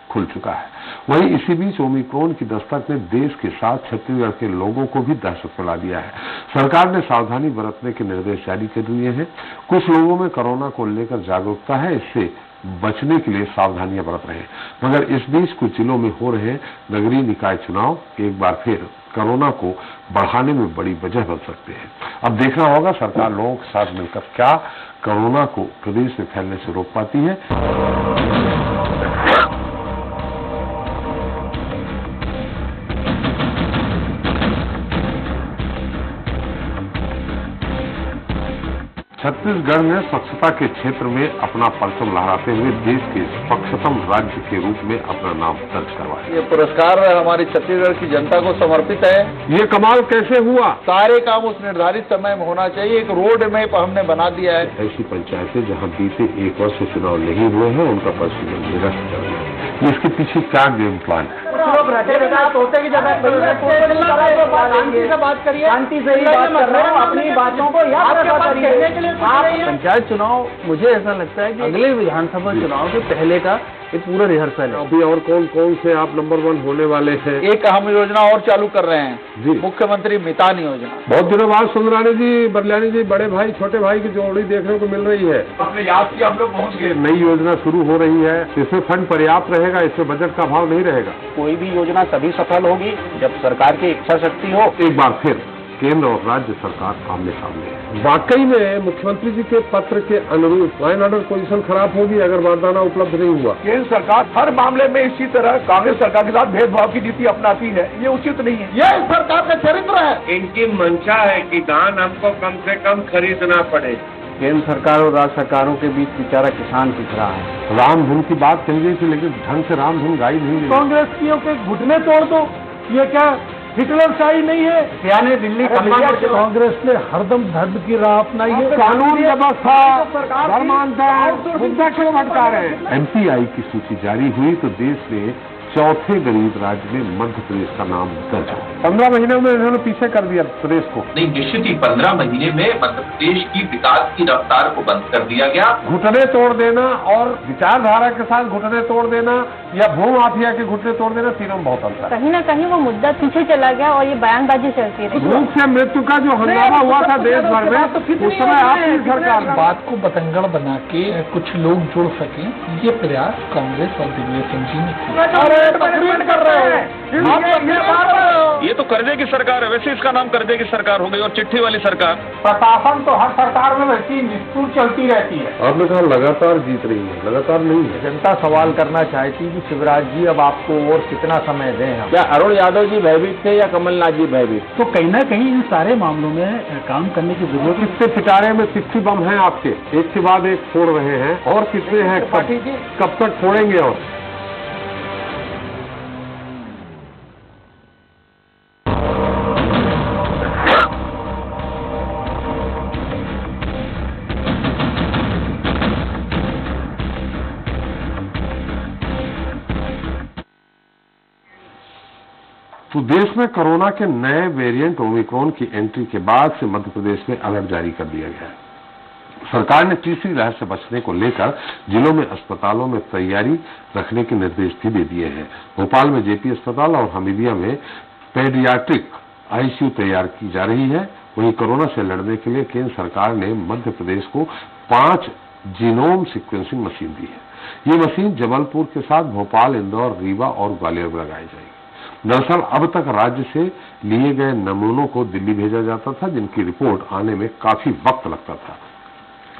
खुल चुका है। वहीं इसी बीच ओमिक्रॉन की दस्तक ने देश के साथ छत्तीसगढ़ के लोगों को भी दहशत फैला दिया है। सरकार ने सावधानी बरतने के निर्देश जारी कर दिए हैं। कुछ लोगों में कोरोना को लेकर जागरूकता है, इससे बचने के लिए सावधानियां बरत रहे हैं। मगर इस बीच कुछ जिलों में हो रहे नगरीय निकाय चुनाव एक बार फिर कोरोना को बढ़ाने में बड़ी वजह बन सकते हैं। अब देखना होगा सरकार लोगों के साथ मिलकर क्या कोरोना को प्रदेश में फैलने से रोक पाती है। छत्तीसगढ़ ने स्वच्छता के क्षेत्र में अपना परचम लहराते हुए देश के स्वच्छतम राज्य के रूप में अपना नाम दर्ज करवाया। ये पुरस्कार हमारी छत्तीसगढ़ की जनता को समर्पित है। ये कमाल कैसे हुआ? सारे काम उस निर्धारित समय में होना चाहिए, एक रोड मैप हमने बना दिया है। ऐसी पंचायतें जहां बीते 1 वर्ष से चुनाव नहीं हुए हैं उनका परिशीलन निरस्त चल रहा है। इसके पीछे क्या गेम प्लान है? तोते की जगह शांति से बात करिए, शांति से ही बात कर रहे हैं, अपनी बातों को याद करिए। पंचायत चुनाव मुझे ऐसा लगता है कि अगले विधानसभा चुनाव के पहले का एक पूरा रिहर्सल है। अभी और कौन कौन से आप नंबर 1 होने वाले हैं? एक अहम योजना और चालू कर रहे हैं जी, मुख्यमंत्री मितान योजना। बहुत दिनों बाद सुंदरानी जी, बरलानी जी, बड़े भाई छोटे भाई की जोड़ी देखने को मिल रही है। आपने याद किया, हम लोग पहुंच गए। नई योजना शुरू हो रही है, इसमें फंड पर्याप्त रहेगा, इसमें बजट का अभाव नहीं रहेगा। कोई भी योजना तभी सफल होगी जब सरकार की इच्छा शक्ति हो। एक बार फिर केंद्र और राज्य सरकार आमने सामने है। वाकई में मुख्यमंत्री जी के पत्र के अनुरूप लॉ एंड ऑर्डर पोजीशन खराब होगी अगर वरदाना उपलब्ध नहीं हुआ। केंद्र सरकार हर मामले में इसी तरह कांग्रेस सरकार के साथ भेदभाव की नीति अपनाती है, ये उचित नहीं है। ये इस सरकार का चरित्र है। इनकी मंशा है कि धान हमको कम से कम खरीदना पड़े। केंद्र सरकार और राज्य सरकारों के बीच बेचारा किसान पिछ रहा है। राम धुन की बात कही गई थी लेकिन ढंग से राम धुन गाई नहीं गई। कांग्रेसियों के घुटने तोड़ दो, ये क्या हिटलरशाही नहीं है। यानी दिल्ली कांग्रेस ने हरदम धर्म की राह अपनाई है। कानून व्यवस्था, धर्मांतर, मुद्दा क्यों भटका रहे हैं? एमपीआई की सूची जारी हुई तो देश में चौथे गरीब राज्य में मध्य प्रदेश का नाम दर्ज हो। 15 महीनों में इन्होंने पीछे कर दिया प्रदेश को। नहीं, निश्चित ही 15 महीने में मध्य प्रदेश की विकास की रफ्तार को बंद कर दिया गया। घुटने तोड़ देना और विचारधारा के साथ घुटने तोड़ देना या भू माफिया के घुटने तोड़ देना, तीनों में बहुत अंतर है। कहीं न कहीं वो मुद्दा पीछे चला गया और ये बयानबाजी चलती रही। भूख से मृत्यु का जो हंगामा हुआ था देश भर में, उस समय आपकी सरकार बात को बतंगड़ बना के कुछ लोग जुड़ सके, ये प्रयास कांग्रेस और दिग्विजय सिंह जी ने किया। कर रहे हैं ये तो कर्जे की सरकार है, वैसे इसका नाम कर्जे की सरकार हो गई और चिट्ठी वाली सरकार। प्रशासन तो हर सरकार में वैसी निष्ठुर चलती रहती है। आपने कहा लगातार जीत रही है, लगातार नहीं है। जनता सवाल करना चाहती कि शिवराज जी अब आपको और कितना समय दें हम? क्या अरुण यादव जी भयभीत थे या कमलनाथ जी भयभीत? तो कहीं ना कहीं इन सारे मामलों में काम करने की जरूरत है। कितने पिटारे में 60 बम हैं आपके, एक के बाद एक फोड़ रहे हैं, और कितने हैं, कब तक फोड़ेंगे? और तो देश में कोरोना के नए वेरिएंट ओमिक्रॉन की एंट्री के बाद से मध्य प्रदेश में अलर्ट जारी कर दिया गया है। सरकार ने तीसरी लहर से बचने को लेकर जिलों में अस्पतालों में तैयारी रखने के निर्देश भी दे दिए हैं। भोपाल में जेपी अस्पताल और हमीदिया में पेडियाट्रिक आईसीयू तैयार की जा रही है। वहीं कोरोना से लड़ने के लिए केंद्र सरकार ने मध्य प्रदेश को 5 जीनोम सीक्वेंसिंग मशीन दी है। ये मशीन जबलपुर के साथ भोपाल, इंदौर, रीवा और ग्वालियर में लगाई जाएगी। दरअसल अब तक राज्य से लिए गए नमूनों को दिल्ली भेजा जाता था, जिनकी रिपोर्ट आने में काफी वक्त लगता था।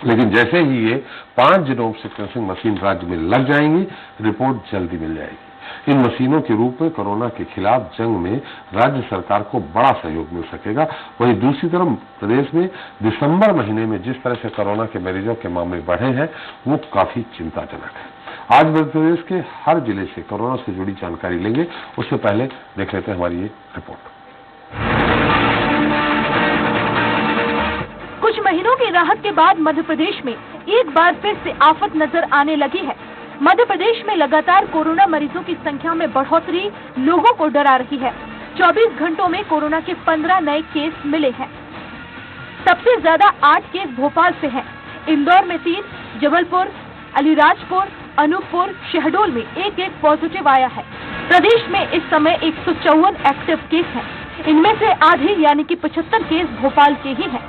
लेकिन जैसे ही ये 5 जीनोम सीक्वेंसिंग मशीन राज्य में लग जाएंगी, रिपोर्ट जल्दी मिल जाएगी। इन मशीनों के रूप में कोरोना के खिलाफ जंग में राज्य सरकार को बड़ा सहयोग मिल सकेगा। वहीं दूसरी तरफ प्रदेश में दिसंबर महीने में जिस तरह से कोरोना के मरीजों के मामले बढ़े हैं, वो काफी चिंताजनक है। आज मध्य प्रदेश के हर जिले से कोरोना से जुड़ी जानकारी लेंगे। उससे पहले देख लेते हैं हमारी ये रिपोर्ट। कुछ महीनों की राहत के बाद मध्य प्रदेश में एक बार फिर से आफत नजर आने लगी है। मध्य प्रदेश में लगातार कोरोना मरीजों की संख्या में बढ़ोतरी लोगों को डरा रही है। 24 घंटों में कोरोना के 15 नए केस मिले हैं। सबसे ज्यादा 8 केस भोपाल से हैं। इंदौर में 3, जबलपुर, अलीराजपुर, अनूपपुर, शहडोल में एक पॉजिटिव आया है। प्रदेश में इस समय 154 एक्टिव केस हैं। इनमें से आधे यानी कि 75 केस भोपाल के ही हैं।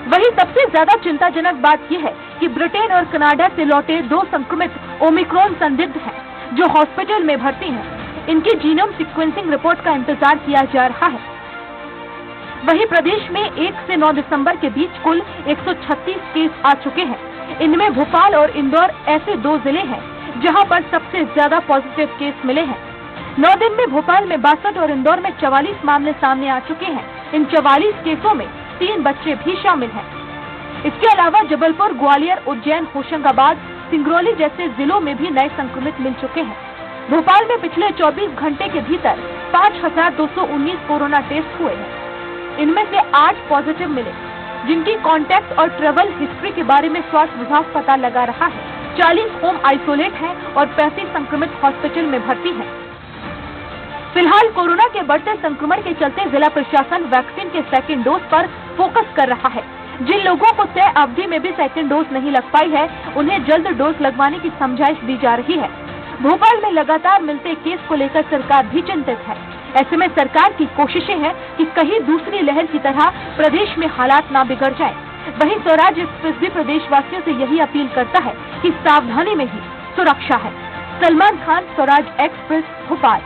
वहीं सबसे ज्यादा चिंताजनक बात यह है कि ब्रिटेन और कनाडा से लौटे 2 संक्रमित ओमिक्रॉन संदिग्ध हैं, जो हॉस्पिटल में भर्ती हैं। इनकी जीनोम सीक्वेंसिंग रिपोर्ट का इंतजार किया जा रहा है। वहीं प्रदेश में 1 से 9 दिसंबर के बीच कुल 136 केस आ चुके हैं। इनमें भोपाल और इंदौर ऐसे 2 जिले हैं जहां पर सबसे ज्यादा पॉजिटिव केस मिले हैं। 9 दिन में भोपाल में 62 और इंदौर में 44 मामले सामने आ चुके हैं। इन 44 केसों में 3 बच्चे भी शामिल हैं। इसके अलावा जबलपुर, ग्वालियर, उज्जैन, होशंगाबाद, सिंगरौली जैसे जिलों में भी नए संक्रमित मिल चुके हैं। भोपाल में पिछले 24 घंटे के भीतर 5219 कोरोना टेस्ट हुए हैं। इनमें से 8 पॉजिटिव मिले, जिनकी कॉन्टैक्ट और ट्रेवल हिस्ट्री के बारे में स्वास्थ्य विभाग पता लगा रहा है। 40 होम आइसोलेट हैं और 35 संक्रमित हॉस्पिटल में भर्ती हैं। फिलहाल कोरोना के बढ़ते संक्रमण के चलते जिला प्रशासन वैक्सीन के सेकेंड डोज पर फोकस कर रहा है। जिन लोगों को तय अवधि में भी सेकेंड डोज नहीं लग पाई है, उन्हें जल्द डोज लगवाने की समझाइश दी जा रही है। भोपाल में लगातार मिलते केस को लेकर सरकार भी चिंतित है। ऐसे में सरकार की कोशिशें हैं कि कहीं दूसरी लहर की तरह प्रदेश में हालात ना बिगड़ जाए। वहीं स्वराज एक्सप्रेस भी प्रदेशवासियों से यही अपील करता है कि सावधानी में ही सुरक्षा है। सलमान खान, स्वराज एक्सप्रेस, भोपाल।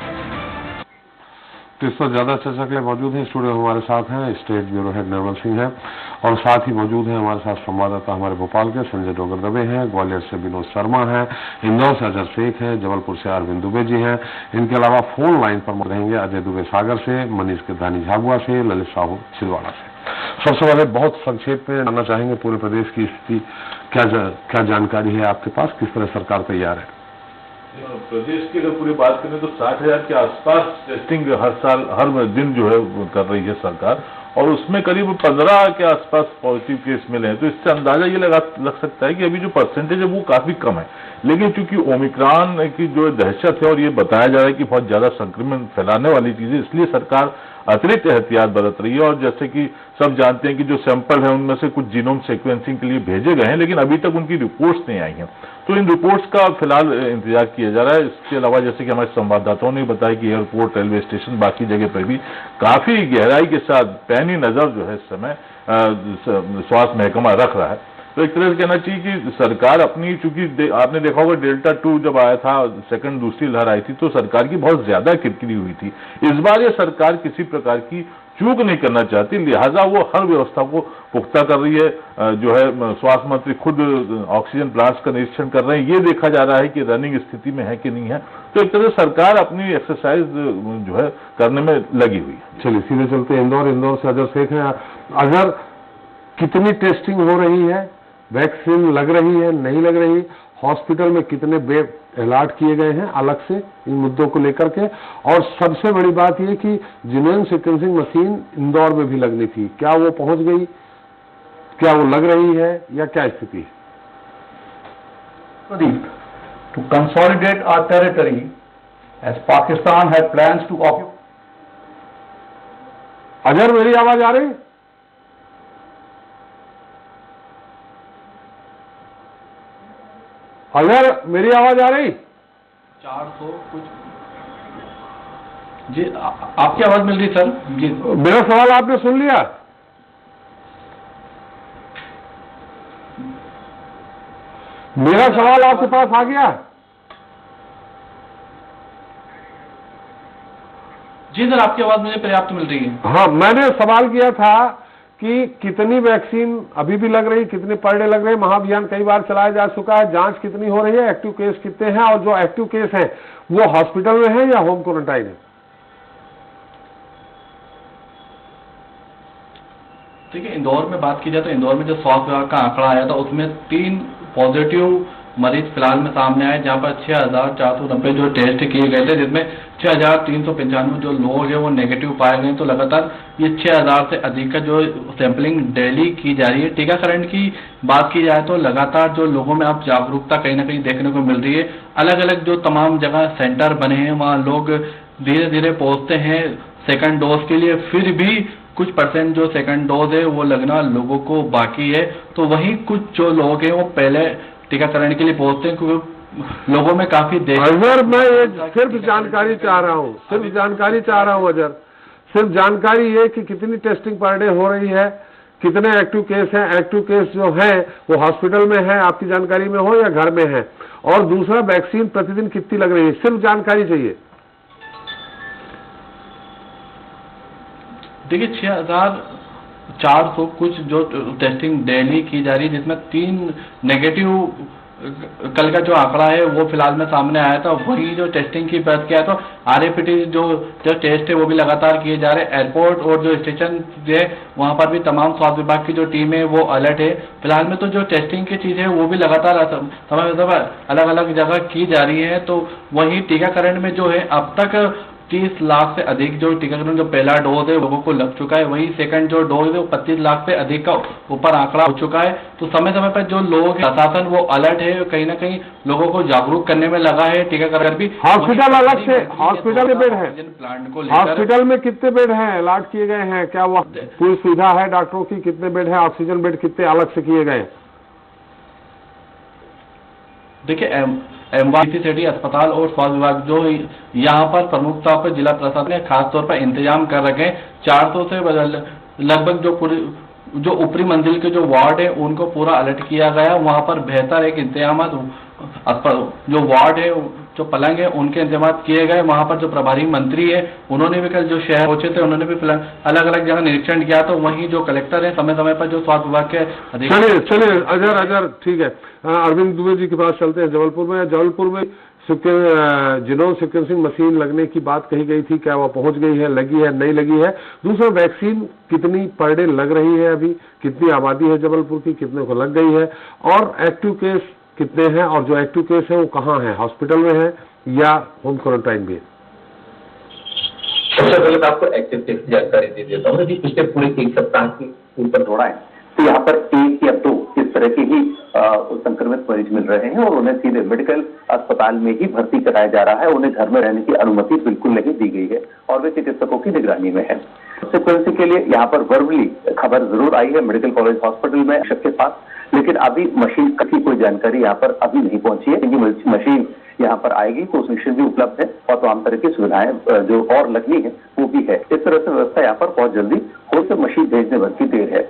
तो इस पर ज्यादा चर्चा के लिए मौजूद है स्टूडियो हमारे साथ हैं state bureau head Nirmal Singh हैं, और साथ ही मौजूद हैं हमारे साथ संवाददाता हमारे भोपाल के संजय डोगर दबे हैं, ग्वालियर से विनोद शर्मा हैं, इंदौर से अजहर शेख हैं, जबलपुर से अरविंद दुबे जी हैं। इनके अलावा फोन लाइन पर रहेंगे अजय दुबे सागर से, मनीष गिरधानी झाबुआ से, ललित साहू छिंदवाड़ा से। सबसे पहले बहुत संक्षेप में जानना चाहेंगे पूरे प्रदेश की स्थिति क्या जानकारी है आपके पास, किस तरह सरकार तैयार है? प्रदेश की अगर पूरी बात करें तो 60,000 के आसपास टेस्टिंग हर साल हर दिन जो है वो कर रही है सरकार, और उसमें करीब 15 के आसपास पॉजिटिव केस मिले हैं। तो इससे अंदाजा ये लग सकता है कि अभी जो परसेंटेज है वो काफी कम है। लेकिन चूंकि ओमिक्रॉन की जो दहशत है और ये बताया जा रहा है कि बहुत ज्यादा संक्रमण फैलाने वाली चीज है, इसलिए सरकार अतिरिक्त एहतियात बरत रही है। और जैसे कि सब जानते हैं कि जो सैंपल है उनमें से कुछ जीनोम सीक्वेंसिंग के लिए भेजे गए हैं, लेकिन अभी तक उनकी रिपोर्ट्स नहीं आई हैं। तो इन रिपोर्ट्स का फिलहाल इंतजार किया जा रहा है। इसके अलावा जैसे कि हमारे संवाददाताओं ने बताया कि एयरपोर्ट, रेलवे स्टेशन, बाकी जगह पर भी काफी गहराई के साथ पैनी नजर जो है इस समय स्वास्थ्य महकमा रख रहा है। तो एक तरह से कहना चाहिए कि सरकार अपनी, चूंकि आपने देखा होगा डेल्टा 2 जब आया था, दूसरी लहर आई थी, तो सरकार की बहुत ज्यादा किरकिरी हुई थी। इस बार ये सरकार किसी प्रकार की चूक नहीं करना चाहती, लिहाजा वो हर व्यवस्था को पुख्ता कर रही है। जो है स्वास्थ्य मंत्री खुद ऑक्सीजन प्लांट्स का निरीक्षण कर रहे हैं, ये देखा जा रहा है कि रनिंग स्थिति में है कि नहीं है। तो एक तरह से सरकार अपनी एक्सरसाइज जो है करने में लगी हुई है। चलिए सीधे चलते हैं इंदौर से अजर शेख हैं। अगर कितनी टेस्टिंग हो रही है, वैक्सीन लग रही है, नहीं लग रही, हॉस्पिटल में कितने बेड अलॉट किए गए हैं अलग से इन मुद्दों को लेकर के, और सबसे बड़ी बात यह कि जीनोम सीक्वेंसिंग मशीन इंदौर में भी लगनी थी, क्या वो पहुंच गई, क्या वो लग रही है, या क्या स्थिति है? Pradeep, to consolidate our territory as Pakistan had plans to occupy. अजर मेरी आवाज आ रही? अगर मेरी आवाज आ रही? 400 कुछ जी, आपकी आवाज मिल रही सर जी। मेरा सवाल आपने सुन लिया? मेरा सवाल आपके पास आ गया? जी सर, आपकी आवाज मुझे पर्याप्त मिल रही है। हाँ, मैंने सवाल किया था कि कितनी वैक्सीन अभी भी लग रही, कितने पर डे लग रहे हैं। महाअभियान कई बार चलाया जा चुका है, जांच कितनी हो रही है, एक्टिव केस कितने हैं, और जो एक्टिव केस हैं वो हॉस्पिटल में है या होम क्वारंटाइन है? ठीक है, इंदौर में बात की जाए तो इंदौर में जो स्वास्थ्य विभाग का आंकड़ा आया था उसमें 3 पॉजिटिव मरीज फिलहाल में सामने आए, जहां पर 6,490 जो टेस्ट किए गए थे, जिसमें 6,395 जो लोग हैं वो नेगेटिव पाए गए। तो लगातार ये 6,000 से अधिक का जो सैंपलिंग डेली की जा रही है। टीकाकरण की बात की जाए तो लगातार जो लोगों में अब जागरूकता कहीं ना कहीं देखने को मिल रही है। अलग अलग जो तमाम जगह सेंटर बने हैं वहाँ लोग धीरे धीरे पहुंचते हैं सेकंड डोज के लिए, फिर भी कुछ परसेंट जो सेकंड डोज है वो लगना लोगों को बाकी है। तो वहीं कुछ जो लोग हैं वो पहले टीकाकरण के लिए पहुंचते हैं, क्योंकि लोगों में काफी अजर मैं एक सिर्फ जानकारी चाह रहा हूँ, अजर सिर्फ जानकारी ये कि कितनी टेस्टिंग पर डे हो रही है, कितने एक्टिव केस हैं, एक्टिव केस जो हैं वो हॉस्पिटल में है, आपकी जानकारी में हो या घर में है, और दूसरा वैक्सीन प्रतिदिन कितनी लग रही है, सिर्फ जानकारी चाहिए। देखिए 6,400 कुछ जो टेस्टिंग डेली की जा रही है, जिसमें 3 नेगेटिव कल का जो आंकड़ा है वो फिलहाल में सामने आया था। वही जो टेस्टिंग की बात किया तो RAPT जो टेस्ट है वो भी लगातार किए जा रहे हैं। एयरपोर्ट और जो स्टेशन है वहां पर भी तमाम स्वास्थ्य विभाग की जो टीम है वो अलर्ट है। फिलहाल में तो जो टेस्टिंग की चीज है वो भी लगातार समय अलग अलग जगह की जा रही है। तो वही टीकाकरण में जो है अब तक 30 लाख से अधिक जो टीकाकरण जो पहला डोज है लोगों को लग चुका है, वही सेकंड जो डोज है वो 25 लाख से अधिक का ऊपर आंकड़ा हो चुका है। तो समय समय पर जो लोग प्रशासन वो अलर्ट है, कहीं ना कहीं लोगों को जागरूक करने में लगा है। टीकाकरण भी हॉस्पिटल अलग से, हॉस्पिटल के बेड है, प्लांट को हॉस्पिटल में कितने बेड हैं अलॉट किए गए हैं, क्या वो पूरी सुविधा है डॉक्टरों की, कितने बेड है, ऑक्सीजन बेड कितने अलग से किए गए? देखिए MYC सिटी अस्पताल और स्वास्थ्य विभाग जो यहाँ पर प्रमुख तौर पर जिला प्रशासन ने खास तौर पर इंतजाम कर रखे हैं। 400 से लगभग जो ऊपरी मंजिल के जो वार्ड है उनको पूरा अलर्ट किया गया। वहाँ पर बेहतर एक इंतजाम, जो वार्ड है जो पलंग है उनके इंतजाम किए गए। वहाँ पर जो प्रभारी मंत्री है उन्होंने भी कल जो शहर पहुंचे थे उन्होंने भी अलग अलग जगह निरीक्षण किया। तो वहीं जो कलेक्टर है समय समय पर जो स्वास्थ्य विभाग के अधिकारी। चलिए अजर ठीक है, अरविंद दुबे जी के पास चलते हैं। जबलपुर में जीनोम सीक्वेंसिंग मशीन लगने की बात कही गई थी, क्या वो पहुंच गई है, लगी है, नहीं लगी है? दूसरा वैक्सीन कितनी पर डे लग रही है, अभी कितनी आबादी है जबलपुर की, कितने को लग गई है, और एक्टिव केस कितने हैं और जो एक्टिव केस है वो कहाँ है, हॉस्पिटल में है या होम क्वारंटाइन में? सबसे पहले मैं आपको एक्टिव केस की जानकारी दे देता हूँ कि पिछले पूरे एक सप्ताह के ऊपर जोड़ा है तो यहाँ पर 1 या 2 इस तरह के ही संक्रमित मरीज मिल रहे हैं और उन्हें सीधे मेडिकल अस्पताल में ही भर्ती कराया जा रहा है। उन्हें घर में रहने की अनुमति बिल्कुल नहीं दी गई है और वे चिकित्सकों की निगरानी में है। सिक्वेंसी के लिए यहाँ पर वर्बली खबर जरूर आई है मेडिकल कॉलेज हॉस्पिटल में शिक्षक के पास, लेकिन अभी मशीन की कोई जानकारी यहाँ पर अभी नहीं पहुंची है क्योंकि मशीन यहाँ पर आएगी तो मशीन भी उपलब्ध है और तमाम तरह की सुविधाएं जो और लगनी है वो भी है। इस तरह से व्यवस्था यहाँ पर बहुत जल्दी हो तो मशीन भेजने भर की देर है।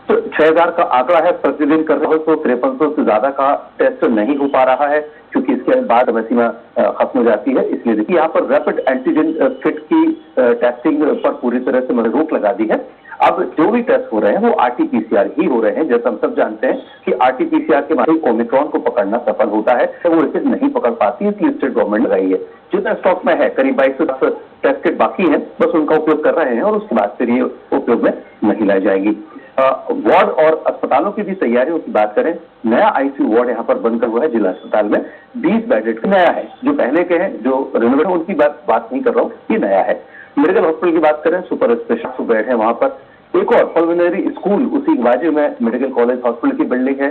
तो 6000 का आंकड़ा है प्रतिदिन कर रहे हो तो 5300 से ज्यादा का टेस्ट नहीं हो पा रहा है क्योंकि इसके बाद समय सीमा खत्म हो जाती है। इसलिए देखिए यहाँ पर रैपिड एंटीजन किट की टेस्टिंग पर पूरी तरह से रोक लगा दी है। अब जो भी टेस्ट हो रहे हैं वो RT-PCR ही हो रहे हैं। जैसे हम सब जानते हैं कि RT-PCR के माध्यम ओमिक्रॉन को पकड़ना सफल होता है तो वो इसे नहीं पकड़ पाती, इसलिए स्टेट गवर्नमेंट लगाई है। जितना स्टॉक में है करीब 2200 टेस्ट किट बाकी है, बस उनका उपयोग कर रहे हैं और उसके बाद फिर ये उपयोग में नहीं लाई जाएगी। वार्ड और अस्पतालों की भी तैयारियों की बात करें, नया ICU वार्ड यहाँ पर बनकर हुआ है जिला अस्पताल में, 20 बेडेड का नया है। जो पहले के हैं जो रिनोवेट है उनकी बात नहीं कर रहा हूँ, ये नया है। मेडिकल हॉस्पिटल की बात करें, सुपर स्पेशलिस्ट बेड है वहां पर। एक और पल्मोनरी स्कूल उसी बाजू में मेडिकल कॉलेज हॉस्पिटल की बिल्डिंग है।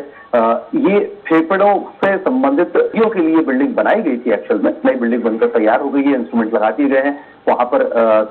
ये फेफड़ों से संबंधित रोगियों के लिए बिल्डिंग बनाई गई थी, एक्चुअल में नई बिल्डिंग बनकर तैयार हो गई है, इंस्ट्रूमेंट लगा दिए गए हैं। वहां पर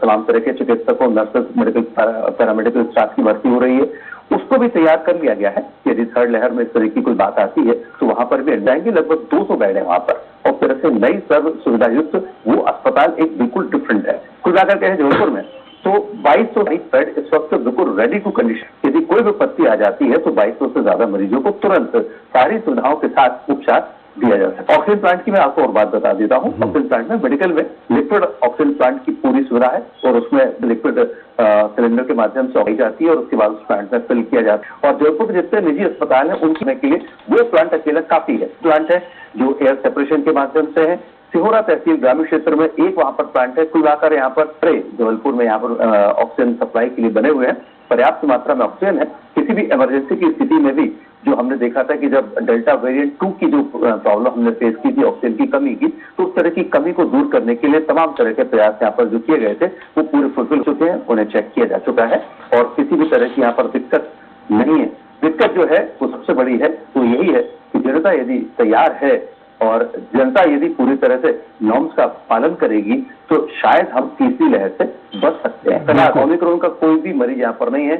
तमाम तरह के चिकित्सकों, नर्सेस, मेडिकल पैरामेडिकल स्टाफ की भर्ती हो रही है। उसको भी तैयार कर लिया गया है। यदि थर्ड लहर में इस तरह की कोई बात आती है तो वहां पर भी जाएंगे। लगभग 200 बेड है वहां पर और फिर से नई सर्व सुविधा युक्त वो अस्पताल एक बिल्कुल डिफरेंट है। कुल मिलाकर कहें जबलपुर में तो 2200 बेड इस वक्त बिल्कुल रेडी टू कंडीशन। यदि कोई विपत्ति आ जाती है तो 2200 से ज्यादा मरीजों को तुरंत सारी सुविधाओं के साथ उपचार दिया जा सकता है। ऑक्सीजन प्लांट की मैं आपको और बात बता देता हूँ। ऑक्सीजन प्लांट में मेडिकल में लिक्विड ऑक्सीजन प्लांट की पूरी सुविधा है और उसमें लिक्विड सिलेंडर के माध्यम से आई जाती है और उसके बाद उस प्लांट में फिल किया जाता है। और जयपुर के जितने निजी अस्पताल हैं उनके के लिए वो प्लांट अकेला काफी है। प्लांट है जो एयर सेपरेशन के माध्यम से है। सिहोरा तहसील ग्रामीण क्षेत्र में एक वहां पर प्लांट है। कुल मिलाकर यहाँ पर जबलपुर में यहाँ पर ऑक्सीजन सप्लाई के लिए बने हुए हैं। पर्याप्त मात्रा में ऑक्सीजन है। किसी भी इमरजेंसी की स्थिति में भी जो हमने देखा था कि जब डेल्टा वेरिएंट 2 की जो प्रॉब्लम हमने फेस की थी ऑक्सीजन की कमी की, तो उस तरह की कमी को दूर करने के लिए तमाम तरह के प्रयास यहाँ पर जो किए गए थे वो पूरे फुलफिल हो चुके हैं, उन्हें चेक किया जा चुका है और किसी भी तरह की यहाँ पर दिक्कत नहीं है। दिक्कत जो है वो सबसे बड़ी है वो यही है कि जनता यदि तैयार है और जनता यदि पूरी तरह से नॉर्म्स का पालन करेगी तो शायद हम तीसरी लहर से बच सकते हैं। ओमिक्रॉन का कोई भी मरीज यहाँ पर नहीं है।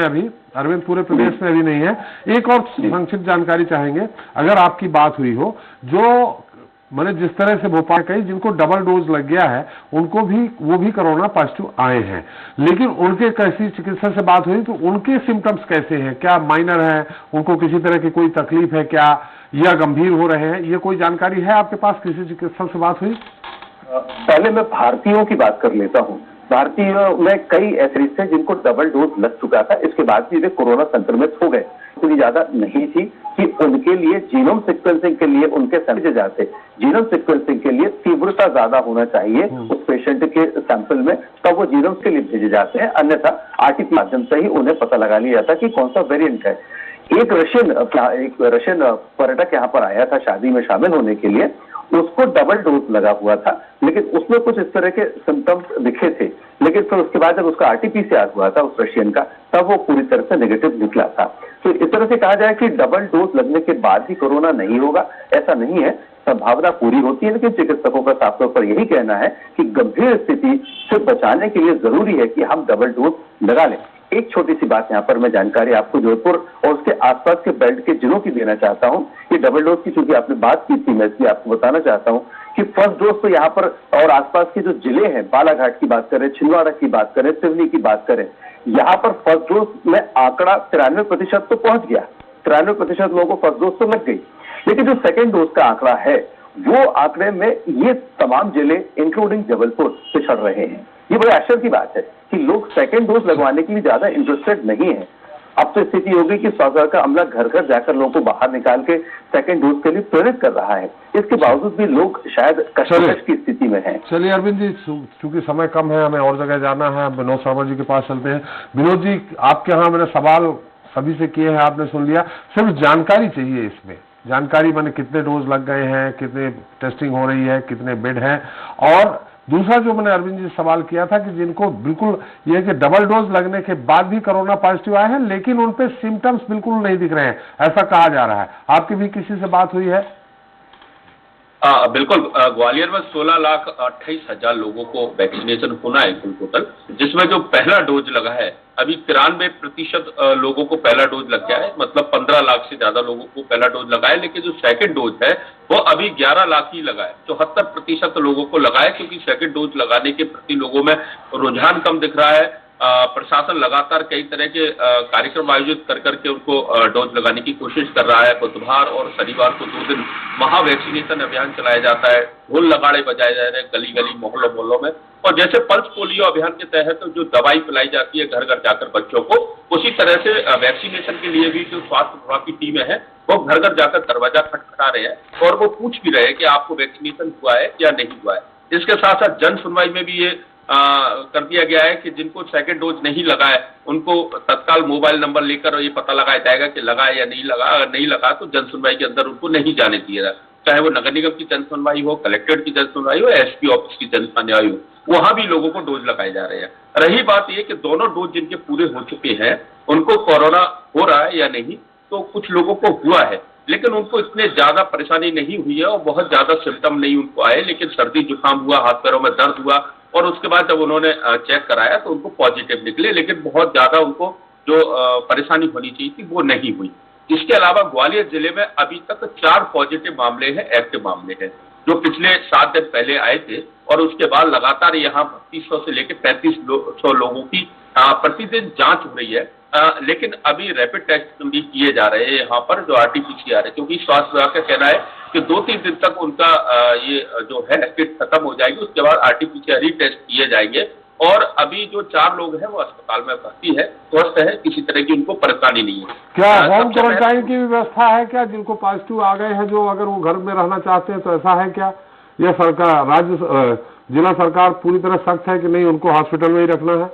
अभी अरविंद पूरे प्रदेश में अभी नहीं है। एक और संक्षिप्त जानकारी चाहेंगे, अगर आपकी बात हुई हो, जो मैंने जिस तरह से भोपाल कही जिनको डबल डोज लग गया है उनको भी वो भी कोरोना पॉजिटिव आए हैं, लेकिन उनके कैसी चिकित्सक से बात हुई तो उनके सिम्टम्स कैसे हैं? क्या माइनर है, उनको किसी तरह की कोई तकलीफ है क्या, या गंभीर हो रहे हैं? ये कोई जानकारी है आपके पास? किसी चिकित्सक से बात हुई? पहले मैं भारतीयों की बात कर लेता हूँ। भारतीयों में कई ऐसे थे जिनको डबल डोज लग चुका था, इसके बाद भी वे कोरोना संक्रमित हो गए। इतनी ज्यादा नहीं थी कि उनके लिए जीनोम सीक्वेंसिंग के लिए उनके सैंपल जाते। जीनोम सीक्वेंसिंग के लिए तीव्रता ज्यादा होना चाहिए उस पेशेंट के सैंपल में, तब वो जीनोम के लिए भेजे जाते हैं। अन्यथा RT के माध्यम से ही उन्हें पता लगा लिया जाता कि कौन सा वेरिएंट है। एक रशियन पर्यटक यहाँ पर आया था शादी में शामिल होने के लिए, उसको डबल डोज लगा हुआ था, लेकिन उसमें कुछ इस तरह के सिम्टम्स दिखे थे, लेकिन फिर उसके बाद जब उसका RT-PCR हुआ था उस रशियन का, तब वो पूरी तरह से नेगेटिव निकला था। तो इस तरह से कहा जाए कि डबल डोज लगने के बाद भी कोरोना नहीं होगा, ऐसा नहीं है। संभावना पूरी होती है, लेकिन चिकित्सकों का साफ तौर पर यही कहना है कि गंभीर स्थिति से बचाने के लिए जरूरी है कि हम डबल डोज लगा लें। एक छोटी सी बात यहाँ पर मैं जानकारी आपको जोधपुर और उसके आसपास के बेल्ट के जिलों की देना चाहता हूँ। ये डबल डोज की चूंकि आपने बात की थी, मैं इसलिए आपको बताना चाहता हूँ कि फर्स्ट डोज तो यहाँ पर और आसपास के जो जिले हैं, बालाघाट की बात करें, छिंदवाड़ा की बात करें, सिवनी की बात करें, यहाँ पर फर्स्ट डोज में आंकड़ा 93% तो पहुंच गया। 93% लोगों को फर्स्ट डोज तो लग गई, लेकिन जो सेकेंड डोज का आंकड़ा है वो आंकड़े में ये तमाम जिले इंक्लूडिंग जबलपुर पिछड़ रहे हैं। ये बड़ी आश्चर्य की बात है कि लोग सेकेंड डोज लगवाने के लिए ज्यादा इंटरेस्टेड नहीं है। अब तो स्थिति होगी कि स्वास्थ्य का अमला घर घर जाकर लोगों को बाहर निकाल के सेकेंड डोज के लिए प्रेरित कर रहा है। इसके बावजूद भी लोग शायद कश्मकश की स्थिति में हैं। चलिए अरविंद जी, चूंकि समय कम है, हमें और जगह जाना है, विनोद शर्मा जी के पास चलते हैं। विनोद जी, आपके यहाँ मैंने सवाल सभी से किए हैं, आपने सुन लिया, सिर्फ जानकारी चाहिए इसमें जानकारी माने कितने डोज लग गए हैं, कितने टेस्टिंग हो रही है, कितने बेड हैं। और दूसरा जो मैंने अरविंद जी सवाल किया था कि जिनको बिल्कुल ये कि डबल डोज लगने के बाद भी कोरोना पॉजिटिव आए हैं लेकिन उन पे सिम्टम्स बिल्कुल नहीं दिख रहे हैं, ऐसा कहा जा रहा है। आपकी भी किसी से बात हुई है? बिल्कुल। ग्वालियर में 16,28,000 लोगों को वैक्सीनेशन होना है कुल टोटल, जिसमें जो पहला डोज लगा है अभी 93% लोगों को पहला डोज लग गया है, मतलब 15 लाख से ज्यादा लोगों को पहला डोज लगा है। लेकिन जो सेकंड डोज है वो अभी 11 लाख ही लगा है। 74% लोगों को लगा है, क्योंकि सेकंड डोज लगाने के प्रति लोगों में रुझान कम दिख रहा है। प्रशासन लगातार कई तरह के कार्यक्रम आयोजित कर करके उनको डोज लगाने की कोशिश कर रहा है। बुधवार और शनिवार को 2 दिन महा वैक्सीनेशन अभियान चलाया जाता है, ढोल नगाड़े बजाए जा रहे हैं गली गली मोहल्लों मोहल्लों में। और जैसे पल्स पोलियो अभियान के तहत जो दवाई पिलाई जाती है घर घर जाकर बच्चों को, उसी तरह से वैक्सीनेशन के लिए भी जो स्वास्थ्य विभाग की टीमें हैं वो घर घर जाकर दरवाजा खटखटा रहे हैं और वो पूछ भी रहे हैं कि आपको वैक्सीनेशन हुआ है या नहीं हुआ है। इसके साथ साथ जन सुनवाई में भी ये कर दिया गया है कि जिनको सेकंड डोज नहीं लगा है उनको तत्काल मोबाइल नंबर लेकर ये पता लगाया जाएगा कि लगा है या नहीं लगा। अगर नहीं लगा तो जन सुनवाई के अंदर उनको नहीं जाने दिया, चाहे वो नगर निगम की जन सुनवाई हो, कलेक्ट्रेट की जन सुनवाई हो, एसपी ऑफिस की जन सुनवाई हो, वहां भी लोगों को डोज लगाए जा रहे हैं। रही बात ये कि दोनों डोज जिनके पूरे हो चुके हैं उनको कोरोना हो रहा है या नहीं, तो कुछ लोगों को हुआ है लेकिन उनको इतने ज्यादा परेशानी नहीं हुई है और बहुत ज्यादा सिम्टम नहीं उनको आए। लेकिन सर्दी जुकाम हुआ, हाथ पैरों में दर्द हुआ और उसके बाद जब उन्होंने चेक कराया तो उनको पॉजिटिव निकले, लेकिन बहुत ज्यादा उनको जो परेशानी होनी चाहिए थी वो नहीं हुई। इसके अलावा ग्वालियर जिले में अभी तक 4 पॉजिटिव मामले हैं, एक्टिव मामले हैं, जो पिछले 7 दिन पहले आए थे और उसके बाद लगातार यहाँ 3200 से लेकर 3500 लोगों की प्रतिदिन जांच हो रही है। लेकिन अभी रैपिड टेस्ट भी किए जा रहे हैं यहाँ पर, जो RT-PCR है, क्योंकि स्वास्थ्य विभाग का कहना है कि 2-3 दिन तक उनका ये जो है किट खत्म हो जाएगी, उसके बाद RT-PCR ही टेस्ट किए जाएंगे। और अभी जो 4 लोग हैं वो अस्पताल में भर्ती है, स्वस्थ है, किसी तरह की उनको परेशानी नहीं है। क्या होम क्वारंटाइन की व्यवस्था है क्या? जिनको पॉजिटिव आ गए हैं, जो अगर वो घर में रहना चाहते हैं तो ऐसा है क्या? यह सरकार, राज्य जिला सरकार पूरी तरह सख्त है कि नहीं उनको हॉस्पिटल में ही रखना है?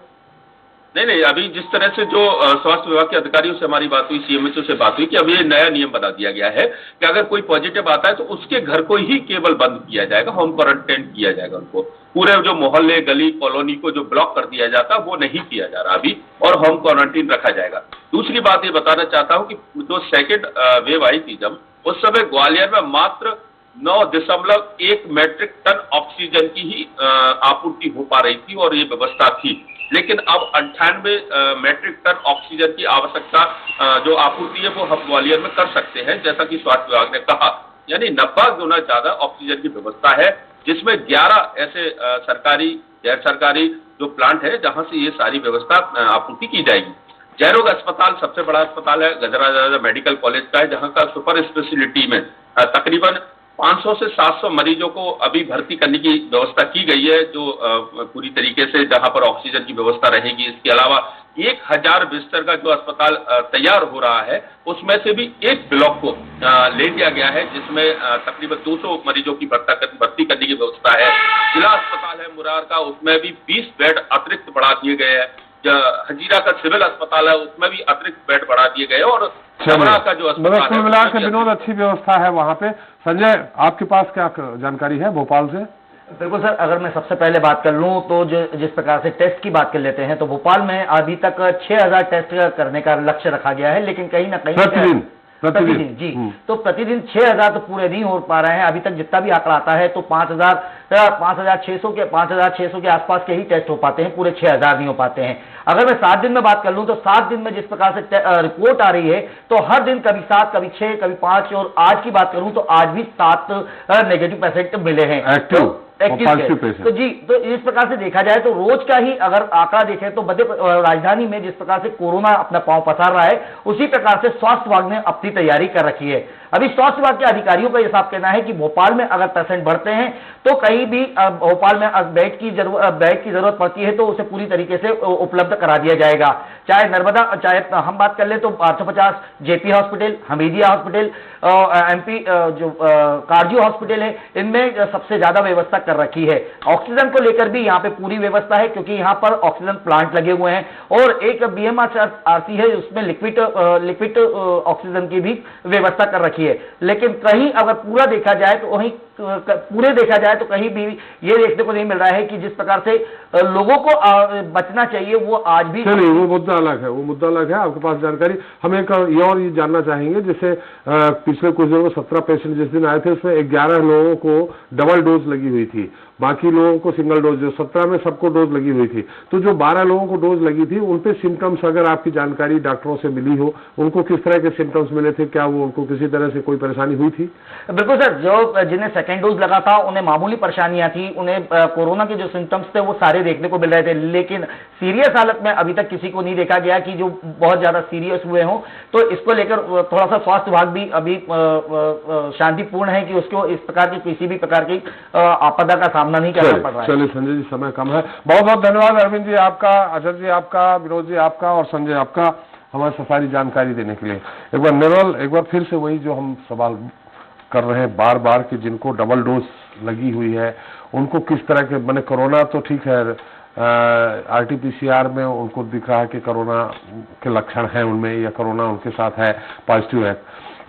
नहीं, अभी जिस तरह से जो स्वास्थ्य विभाग के अधिकारियों से हमारी बात हुई, CMHO से बात हुई, कि अब ये नया नियम बना दिया गया है कि अगर कोई पॉजिटिव आता है तो उसके घर को ही केवल बंद किया जाएगा, होम क्वारंटाइन किया जाएगा उनको। पूरे जो मोहल्ले गली कॉलोनी को जो ब्लॉक कर दिया जाता है वो नहीं किया जा रहा अभी, और होम क्वारंटाइन रखा जाएगा। दूसरी बात ये बताना चाहता हूँ कि जो सेकेंड वेव आई थी जब, उस समय ग्वालियर में मात्र 9.1 मैट्रिक टन ऑक्सीजन की ही आपूर्ति हो पा रही थी और ये व्यवस्था थी। लेकिन अब 98 मैट्रिक टन ऑक्सीजन की आवश्यकता जो आपूर्ति है वो हम ग्वालियर में कर सकते हैं, जैसा कि स्वास्थ्य विभाग ने कहा। यानी 90 गुना ज्यादा ऑक्सीजन की व्यवस्था है, जिसमें 11 ऐसे सरकारी गैर सरकारी जो प्लांट है जहां से ये सारी व्यवस्था आपूर्ति की जाएगी। जयरोग अस्पताल सबसे बड़ा अस्पताल है, गजराज राजा मेडिकल कॉलेज का है, जहां का सुपर स्पेशलिटी में तकरीबन 500 से 700 मरीजों को अभी भर्ती करने की व्यवस्था की गई है, जो पूरी तरीके से जहां पर ऑक्सीजन की व्यवस्था रहेगी। इसके अलावा 1000 बिस्तर का जो अस्पताल तैयार हो रहा है, उसमें से भी एक ब्लॉक को ले लिया गया है, जिसमें तकरीबन 200 मरीजों की भर्ती करने की व्यवस्था है। जिला अस्पताल है मुरार का, उसमें भी 20 बेड अतिरिक्त बढ़ा दिए गए हैं। हजीरा का सिविल अस्पताल है, उसमें भी अतिरिक्त बेड बढ़ा दिए गए और छबरा का जो अस्पताल है, कुल मिला के विनोद अच्छी व्यवस्था है वहाँ पे। संजय, आपके पास क्या जानकारी है भोपाल से? बिल्कुल सर, अगर मैं सबसे पहले बात कर लूं तो जिस प्रकार से टेस्ट की बात कर लेते हैं तो भोपाल में अभी तक 6000 टेस्ट करने का लक्ष्य रखा गया है, लेकिन कहीं ना कहीं प्रतिदिन जी, तो प्रतिदिन 6000 तो पूरे नहीं हो पा रहे हैं। अभी तक जितना भी आंकड़ा आता है तो 5600 के आसपास के ही टेस्ट हो पाते हैं, पूरे 6000 नहीं हो पाते हैं। अगर मैं 7 दिन में बात कर लूं तो 7 दिन में जिस प्रकार से रिपोर्ट आ रही है तो हर दिन कभी 7, कभी 6, कभी 5, और आज की बात करूं तो आज भी 7 नेगेटिव पेशेंट मिले हैं एक्टिव तो जी। तो इस प्रकार से देखा जाए तो रोज का ही अगर आंकड़ा देखें तो मध्य राजधानी में जिस प्रकार से कोरोना अपना पांव पसार रहा है, उसी प्रकार से स्वास्थ्य विभाग ने अपनी तैयारी कर रखी है। अभी स्वास्थ्य विभाग के अधिकारियों का हिसाब कहना है कि भोपाल में अगर पेशेंट बढ़ते हैं तो कहीं भी भोपाल में बेड की जरूरत पड़ती है तो उसे पूरी तरीके से उपलब्ध करा दिया जाएगा। चाहे नर्मदा, चाहे हम बात कर ले तो 850 JP hospital, Hamidia hospital, MP जो कार्डियो हॉस्पिटल है, इनमें सबसे ज्यादा व्यवस्था कर रखी है। ऑक्सीजन को लेकर भी यहाँ पे पूरी व्यवस्था है, क्योंकि यहाँ पर ऑक्सीजन प्लांट लगे हुए हैं, और एक BMRC है उसमें लिक्विड ऑक्सीजन की भी व्यवस्था कर रखी है। लेकिन कहीं अगर पूरा देखा जाए तो वहीं कहीं भी ये देखने को नहीं मिल रहा है कि जिस प्रकार से लोगों को बचना चाहिए वो आज भी। चलिए, वो मुद्दा अलग है, आपके पास जानकारी। हम एक और ये जानना चाहेंगे, जैसे पिछले कुछ दिनों में 17 पेशेंट जिस दिन आए थे उसमें 11 लोगों को डबल डोज लगी हुई थी, बाकी लोगों को सिंगल डोज, जो 17 में सबको डोज लगी हुई थी। तो जो 12 लोगों को डोज लगी थी उन पे सिम्टम्स अगर आपकी जानकारी डॉक्टरों से मिली हो, उनको किस तरह के सिम्टम्स मिले थे, क्या वो उनको किसी तरह से कोई परेशानी हुई थी? बिल्कुल सर, जो जिन्हें सेकेंड डोज लगा था उन्हें मामूली परेशानियां थी, उन्हें कोरोना के जो सिम्टम्स थे वो सारे देखने को मिल रहे थे, लेकिन सीरियस हालत में अभी तक किसी को नहीं देखा गया कि जो बहुत ज्यादा सीरियस हुए हों। तो इसको लेकर थोड़ा सा स्वास्थ्य विभाग भी अभी शांतिपूर्ण है कि उसको इस प्रकार की किसी भी प्रकार की आपदा का सामना नहीं करना पड़ रहा है। चलिए संजय जी, समय कम है। बहुत बहुत धन्यवाद अरविंद जी आपका, अजय जी आपका, विनोद जी आपका और संजय आपका हमारे से सारी जानकारी देने के लिए। एक बार निर्मल, एक बार फिर से वही जो हम सवाल कर रहे हैं बार बार कि जिनको डबल डोज लगी हुई है उनको किस तरह के, मैंने कोरोना तो ठीक है, RT-PCR में उनको दिख रहा है कि कोरोना के लक्षण हैं उनमें, या कोरोना उनके साथ है, पॉजिटिव है,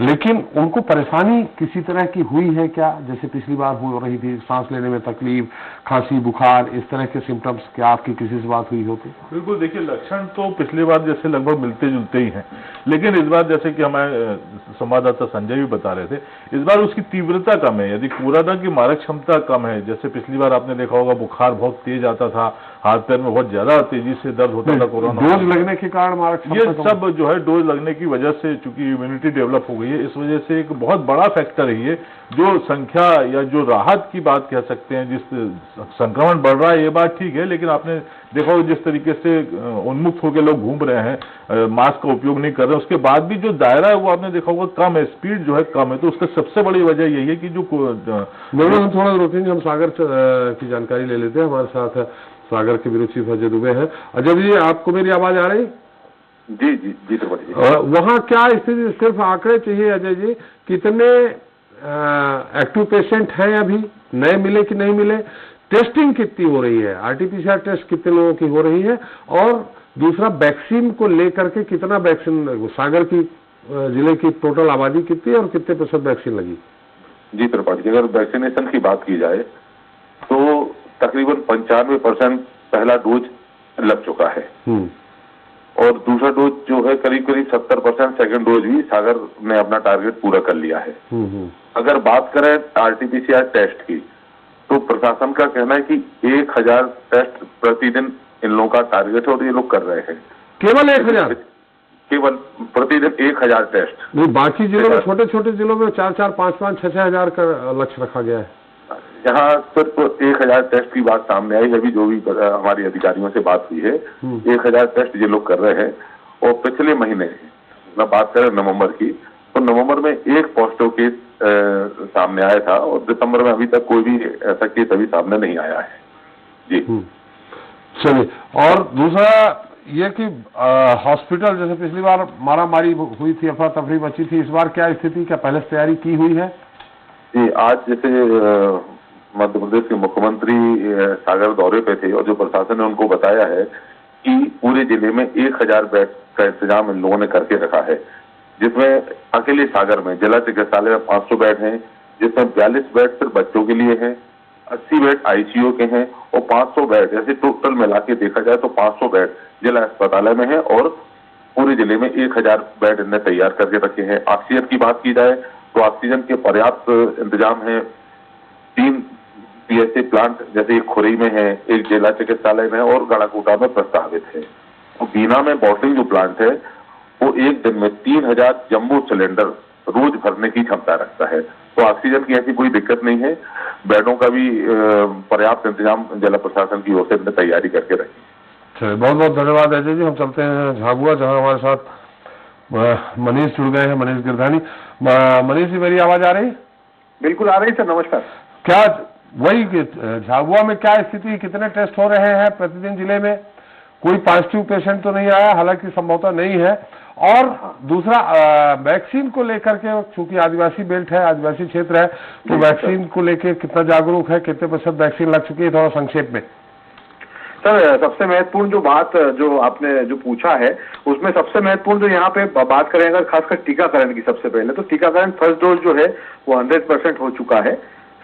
लेकिन उनको परेशानी किसी तरह की हुई है क्या? जैसे पिछली बार हो रही थी, सांस लेने में तकलीफ, खांसी, बुखार, इस तरह के सिम्टम्स, क्या आपकी किसी से बात हुई होती? बिल्कुल, देखिए लक्षण तो पिछली बार जैसे लगभग मिलते जुलते ही हैं, लेकिन इस बार जैसे कि हमारे संवाददाता संजय भी बता रहे थे, इस बार उसकी तीव्रता कम है, यदि कोरोना की मारक क्षमता कम है। जैसे पिछली बार आपने देखा होगा बुखार बहुत तेज आता था, हाथ पैर में बहुत ज्यादा तेजी से दर्द होता था कोरोना। डोज लगने के कारण मारक ये सब जो है डोज लगने की वजह से, चूंकि इम्यूनिटी डेवलप हो गई है, इस वजह से एक बहुत बड़ा फैक्टर है ये, जो संख्या या जो राहत की बात कह सकते हैं, जिस संक्रमण बढ़ रहा है ये बात ठीक है, लेकिन आपने देखा होगा जिस तरीके से उन्मुक्त होकर लोग घूम रहे हैं, मास्क का उपयोग नहीं कर रहे, उसके बाद भी जो दायरा है वो आपने देखा होगा कम है, स्पीड जो है कम है। तो उसका सबसे बड़ी वजह यही है कि जो हम थोड़ा रोकेंगे, हम सागर की जानकारी ले लेते हैं। हमारे साथ सागर के ब्यूरो चीफ अजय दुबे हैं। अजय जी, आपको मेरी आवाज आ रही? जी जी जी त्रिपाठी, वहाँ क्या स्थिति, सिर्फ आंकड़े चाहिए अजय जी, कितने एक्टिव पेशेंट हैं अभी, नए मिले कि नहीं मिले, टेस्टिंग कितनी हो रही है, RT-PCR टेस्ट कितने लोगों की हो रही है, और दूसरा वैक्सीन को लेकर के कितना वैक्सीन, सागर की जिले की टोटल आबादी कितनी है और कितने % वैक्सीन लगी? जी त्रिपाठी, अगर वैक्सीनेशन की बात की जाए तो तकरीबन 95% पहला डोज लग चुका है, और दूसरा डोज जो है करीब 70% सेकंड डोज भी सागर ने अपना टारगेट पूरा कर लिया है। अगर बात करें RT-PCR टेस्ट की, तो प्रशासन का कहना है कि 1000 टेस्ट प्रतिदिन इन लोगों का टारगेट है और ये लोग कर रहे हैं। केवल 1000? केवल प्रतिदिन 1000 टेस्ट। नहीं, बाकी जिलों में, छोटे छोटे जिलों में 4-4, 5-5, 6-6 हजार का लक्ष्य रखा गया है। यहाँ सिर्फ 1000 टेस्ट की बात सामने आई है, अभी जो भी हमारी अधिकारियों से बात हुई है, 1000 टेस्ट ये लोग कर रहे हैं। और पिछले महीने मैं बात करें नवंबर की, तो नवंबर में एक पॉजिटिव केस सामने आया था, और दिसंबर में अभी तक कोई भी ऐसा केस अभी सामने नहीं आया है। जी चलिए, और दूसरा ये कि हॉस्पिटल, जैसे पिछली बार मारामारी हुई थी, अफरा तफरी बची थी, इस बार क्या स्थिति, क्या पहले से तैयारी की हुई है? जी, आज जैसे मध्य प्रदेश के मुख्यमंत्री सागर दौरे पे थे, और जो प्रशासन ने उनको बताया है कि पूरे जिले में 1000 बेड का इंतजाम इन लोगों ने करके रखा है, जिसमें अकेले सागर में जिला चिकित्सालय में 500 बेड हैं, जिसमें 42 बेड सिर्फ बच्चों के लिए हैं, 80 बेड ICU के हैं, और 500 बेड, ऐसे टोटल मिला के देखा जाए तो 500 बेड जिला अस्पताल में है, और पूरे जिले में 1000 बेड इनने तैयार करके रखे हैं। ऑक्सीजन की बात की जाए तो ऑक्सीजन के पर्याप्त इंतजाम है। 3 PSA प्लांट, जैसे एक खुरई में है, एक जिला चिकित्सालय में और गढ़ाकोटा में प्रस्तावित है। तो बीना में बॉटलिंग जो प्लांट है वो एक दिन में 3000 जंबो सिलेंडर रोज भरने की क्षमता रखता है। तो ऑक्सीजन की ऐसी कोई दिक्कत नहीं है, बेडों का भी पर्याप्त इंतजाम जिला प्रशासन की ओर से तैयारी करके रखी। चलिए, बहुत बहुत धन्यवाद अजय जी। हम चलते हैं झाबुआ, जहां हमारे साथ मनीष जुड़ गए हैं, मनीष गिरधानी। मनीष जी, मेरी आवाज आ रही? बिल्कुल आ रही सर, नमस्कार। क्या वही झाबुआ में क्या स्थिति, कितने टेस्ट हो रहे हैं प्रतिदिन जिले में? कोई पॉजिटिव पेशेंट तो नहीं आया, हालांकि संभवतः नहीं है, और दूसरा वैक्सीन को लेकर के, चूंकि आदिवासी बेल्ट है, आदिवासी क्षेत्र है, तो वैक्सीन को लेकर कितना जागरूक है, कितने प्रतिशत वैक्सीन लग चुकी है, थोड़ा संक्षेप में। सर, सबसे महत्वपूर्ण जो बात जो आपने जो पूछा है, उसमें सबसे महत्वपूर्ण जो यहाँ पे बात करें अगर खासकर टीकाकरण की, सबसे पहले तो टीकाकरण फर्स्ट डोज जो है वो 100% हो चुका है।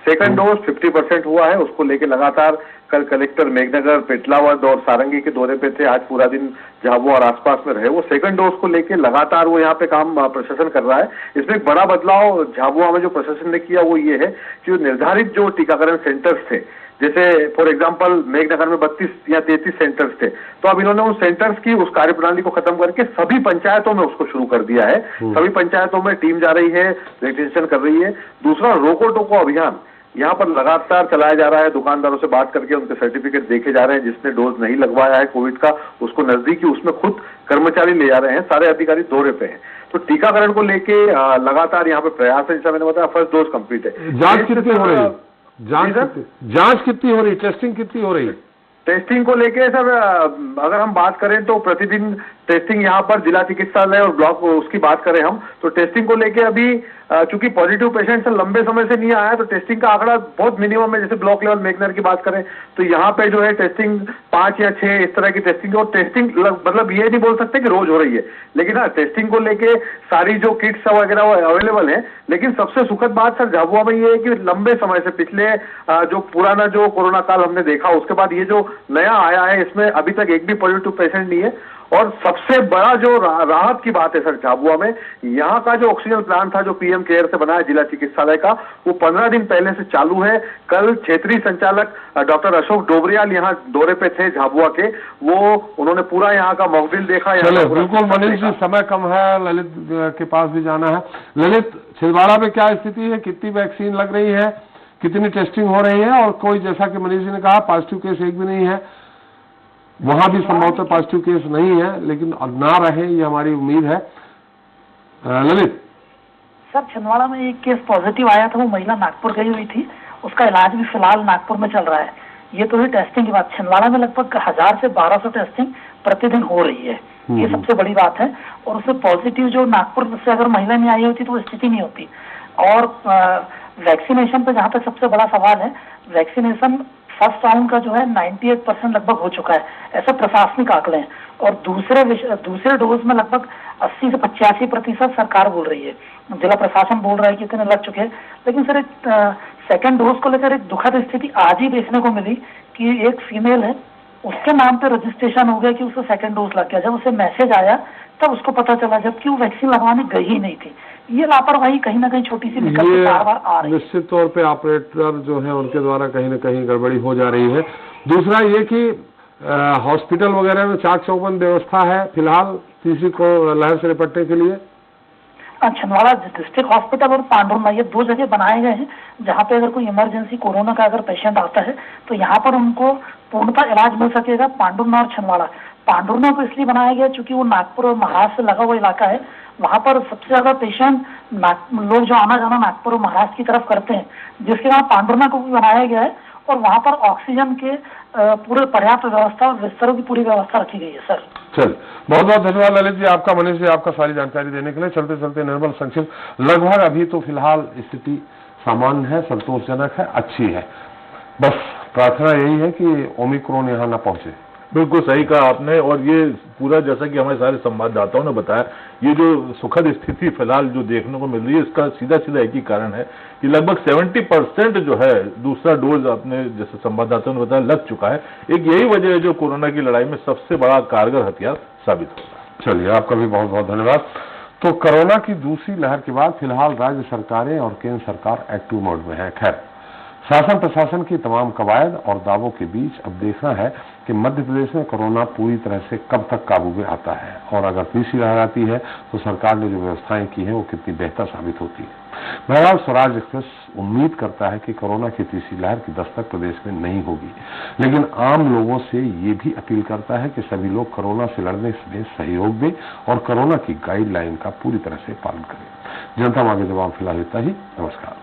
सेकंड डोज 50% हुआ है। उसको लेके लगातार कल कलेक्टर मेघनगर, पेटलावद और सारंगी के दौरे पे थे, आज पूरा दिन झाबुआ और आसपास में रहे। वो सेकंड डोज को लेके लगातार वो यहाँ पे काम प्रशासन कर रहा है। इसमें एक बड़ा बदलाव झाबुआ में जो प्रशासन ने किया वो ये है कि निर्धारित जो टीकाकरण सेंटर्स थे, जैसे फॉर एग्जांपल मेघनगर में 32 या 33 सेंटर्स थे, तो अब इन्होंने उन सेंटर्स की उस कार्यप्रणाली को खत्म करके सभी पंचायतों में उसको शुरू कर दिया है। सभी पंचायतों में टीम जा रही है, वैक्सीनेशन कर रही है। दूसरा, रोको टोको अभियान यहाँ पर लगातार चलाया जा रहा है। दुकानदारों से बात करके उनके सर्टिफिकेट देखे जा रहे हैं। जिसने डोज नहीं लगवाया है कोविड का, उसको नजदीकी उसमें खुद कर्मचारी ले जा रहे हैं। सारे अधिकारी दौरे पे हैं। तो टीकाकरण को लेके लगातार यहाँ पे प्रयास है। जैसा मैंने बताया, फर्स्ट डोज कंप्लीट है। जांच कितनी हो रही है? जांच कितनी हो रही है? टेस्टिंग कितनी हो रही है? टेस्टिंग को लेके सर अगर हम बात करें तो प्रतिदिन टेस्टिंग यहाँ पर जिला चिकित्सालय और ब्लॉक, उसकी बात करें हम तो टेस्टिंग को लेके अभी चूंकि पॉजिटिव पेशेंट लंबे समय से नहीं आया, तो टेस्टिंग का आंकड़ा बहुत मिनिमम है। जैसे ब्लॉक लेवल मेघनगर की बात करें तो यहाँ पे जो है टेस्टिंग 5 या 6 इस तरह की टेस्टिंग है। और टेस्टिंग मतलब ये नहीं बोल सकते कि रोज हो रही है, लेकिन हाँ, टेस्टिंग को लेके सारी जो किट्स वगैरह वो अवेलेबल है। लेकिन सबसे सुखद बात सर झाबुआ में ये है कि लंबे समय से, पिछले जो पुराना जो कोरोना काल हमने देखा, उसके बाद ये जो नया आया है, इसमें अभी तक एक भी पॉजिटिव पेशेंट नहीं है। और सबसे बड़ा जो राहत की बात है सर झाबुआ में, यहाँ का जो ऑक्सीजन प्लांट था जो पीएम केयर से बना है जिला चिकित्सालय का, वो 15 दिन पहले से चालू है। कल क्षेत्रीय संचालक डॉक्टर अशोक डोबरियाल यहाँ दौरे पे थे झाबुआ के, वो उन्होंने पूरा यहाँ का मॉकड्रिल देखा। बिल्कुल मनीष जी, समय कम है, ललित के पास भी जाना है। ललित, छिंदवाड़ा में क्या स्थिति है? कितनी वैक्सीन लग रही है? कितनी टेस्टिंग हो रही है? और कोई, जैसा कि मनीष जी ने कहा, पॉजिटिव केस एक भी नहीं है, वहां भी संभवतः पॉजिटिव केस नहीं है, लेकिन अब ना रहे ये हमारी उम्मीद है। ललित सर, छिंदवाड़ा में एक केस पॉजिटिव आया था, वो महिला नागपुर गई हुई थी, उसका इलाज भी फिलहाल नागपुर में चल रहा है। ये तो है टेस्टिंग की बात। छिंदवाड़ा में लगभग 1000 से 1200 टेस्टिंग प्रतिदिन हो रही है, ये सबसे बड़ी बात है। और उसमें पॉजिटिव जो नागपुर से अगर महिला नहीं आई होती तो वो स्थिति नहीं होती। और वैक्सीनेशन पे जहाँ तक सबसे बड़ा सवाल है, वैक्सीनेशन फर्स्ट राउंड का जो है 98% लगभग हो चुका है, ऐसा प्रशासनिक आंकड़े हैं। और दूसरे डोज में लगभग 80 से 85% सरकार बोल रही है, जिला प्रशासन बोल रहा है कि इतने लग चुके हैं। लेकिन सर, एक सेकंड डोज को लेकर एक दुखद स्थिति आज ही देखने को मिली कि एक फीमेल है, उसके नाम पे रजिस्ट्रेशन हो गया कि उसको सेकंड डोज लग गया। जब उसे मैसेज आया तब उसको पता चला, जबकि वो वैक्सीन लगवाने गई ही नहीं थी। ये लापरवाही कहीं ना कहीं छोटी सी निकल के बार-बार आ रही है। निश्चित तौर पे ऑपरेटर जो है उनके द्वारा कहीं ना कहीं गड़बड़ी हो जा रही है। दूसरा ये कि हॉस्पिटल वगैरह में चाक चौबंद व्यवस्था है फिलहाल तीसरी को लहर से निपटने के लिए। छिंदवाड़ा डिस्ट्रिक्ट हॉस्पिटल और पांडुरना, ये 2 जगह बनाए गए हैं जहाँ पे अगर कोई इमरजेंसी कोरोना का अगर पेशेंट आता है तो यहाँ पर उनको पूर्णतः इलाज मिल सकेगा। पांडुरना और छिंदवाड़ा, पांडुरना को इसलिए बनाया गया क्योंकि वो नागपुर और महाराष्ट्र से लगा हुआ इलाका है। वहाँ पर सबसे ज्यादा पेशेंट लोग जो आना जाना नागपुर और महाराष्ट्र की तरफ करते हैं, जिसके कारण पांडुरना को भी बनाया गया है। और वहाँ पर ऑक्सीजन के पूरे पर्याप्त व्यवस्था और बिस्तरों की पूरी व्यवस्था रखी गई है सर। चल, बहुत बहुत धन्यवाद ललित जी, आपका, मनीष जी आपका, सारी जानकारी देने के लिए। चलते चलते निर्मल संक्षिप्त, लगभग अभी तो फिलहाल स्थिति सामान्य है, संतोषजनक है, अच्छी है। बस प्रार्थना यही है कि ओमिक्रॉन यहाँ न पहुंचे। बिल्कुल सही कहा आपने। और ये पूरा, जैसा कि हमारे सारे संवाददाताओं ने बताया, ये जो सुखद स्थिति फिलहाल जो देखने को मिल रही है, इसका सीधा सीधा एक ही कारण है कि लगभग 70% जो है दूसरा डोज, आपने जैसे संवाददाताओं ने बताया, लग चुका है। एक यही वजह है जो कोरोना की लड़ाई में सबसे बड़ा कारगर हथियार साबित होगा। चलिए, आपका भी बहुत बहुत धन्यवाद। तो कोरोना की दूसरी लहर के बाद फिलहाल राज्य सरकारें और केंद्र सरकार एक्टिव मोड में है। खैर, शासन प्रशासन की तमाम कवायद और दावों के बीच अब देखना है कि मध्य प्रदेश में कोरोना पूरी तरह से कब तक काबू में आता है, और अगर तीसरी लहर आती है तो सरकार ने जो व्यवस्थाएं की हैं वो कितनी बेहतर साबित होती है। बहरहाल स्वराज एक्सप्रेस उम्मीद करता है कि कोरोना की तीसरी लहर की दस्तक प्रदेश में नहीं होगी, लेकिन आम लोगों से ये भी अपील करता है कि सभी लोग कोरोना से लड़ने में सहयोग दें और कोरोना की गाइडलाइन का पूरी तरह से पालन करें। जनता मांगे जवाब फिलहाल इतना ही। नमस्कार।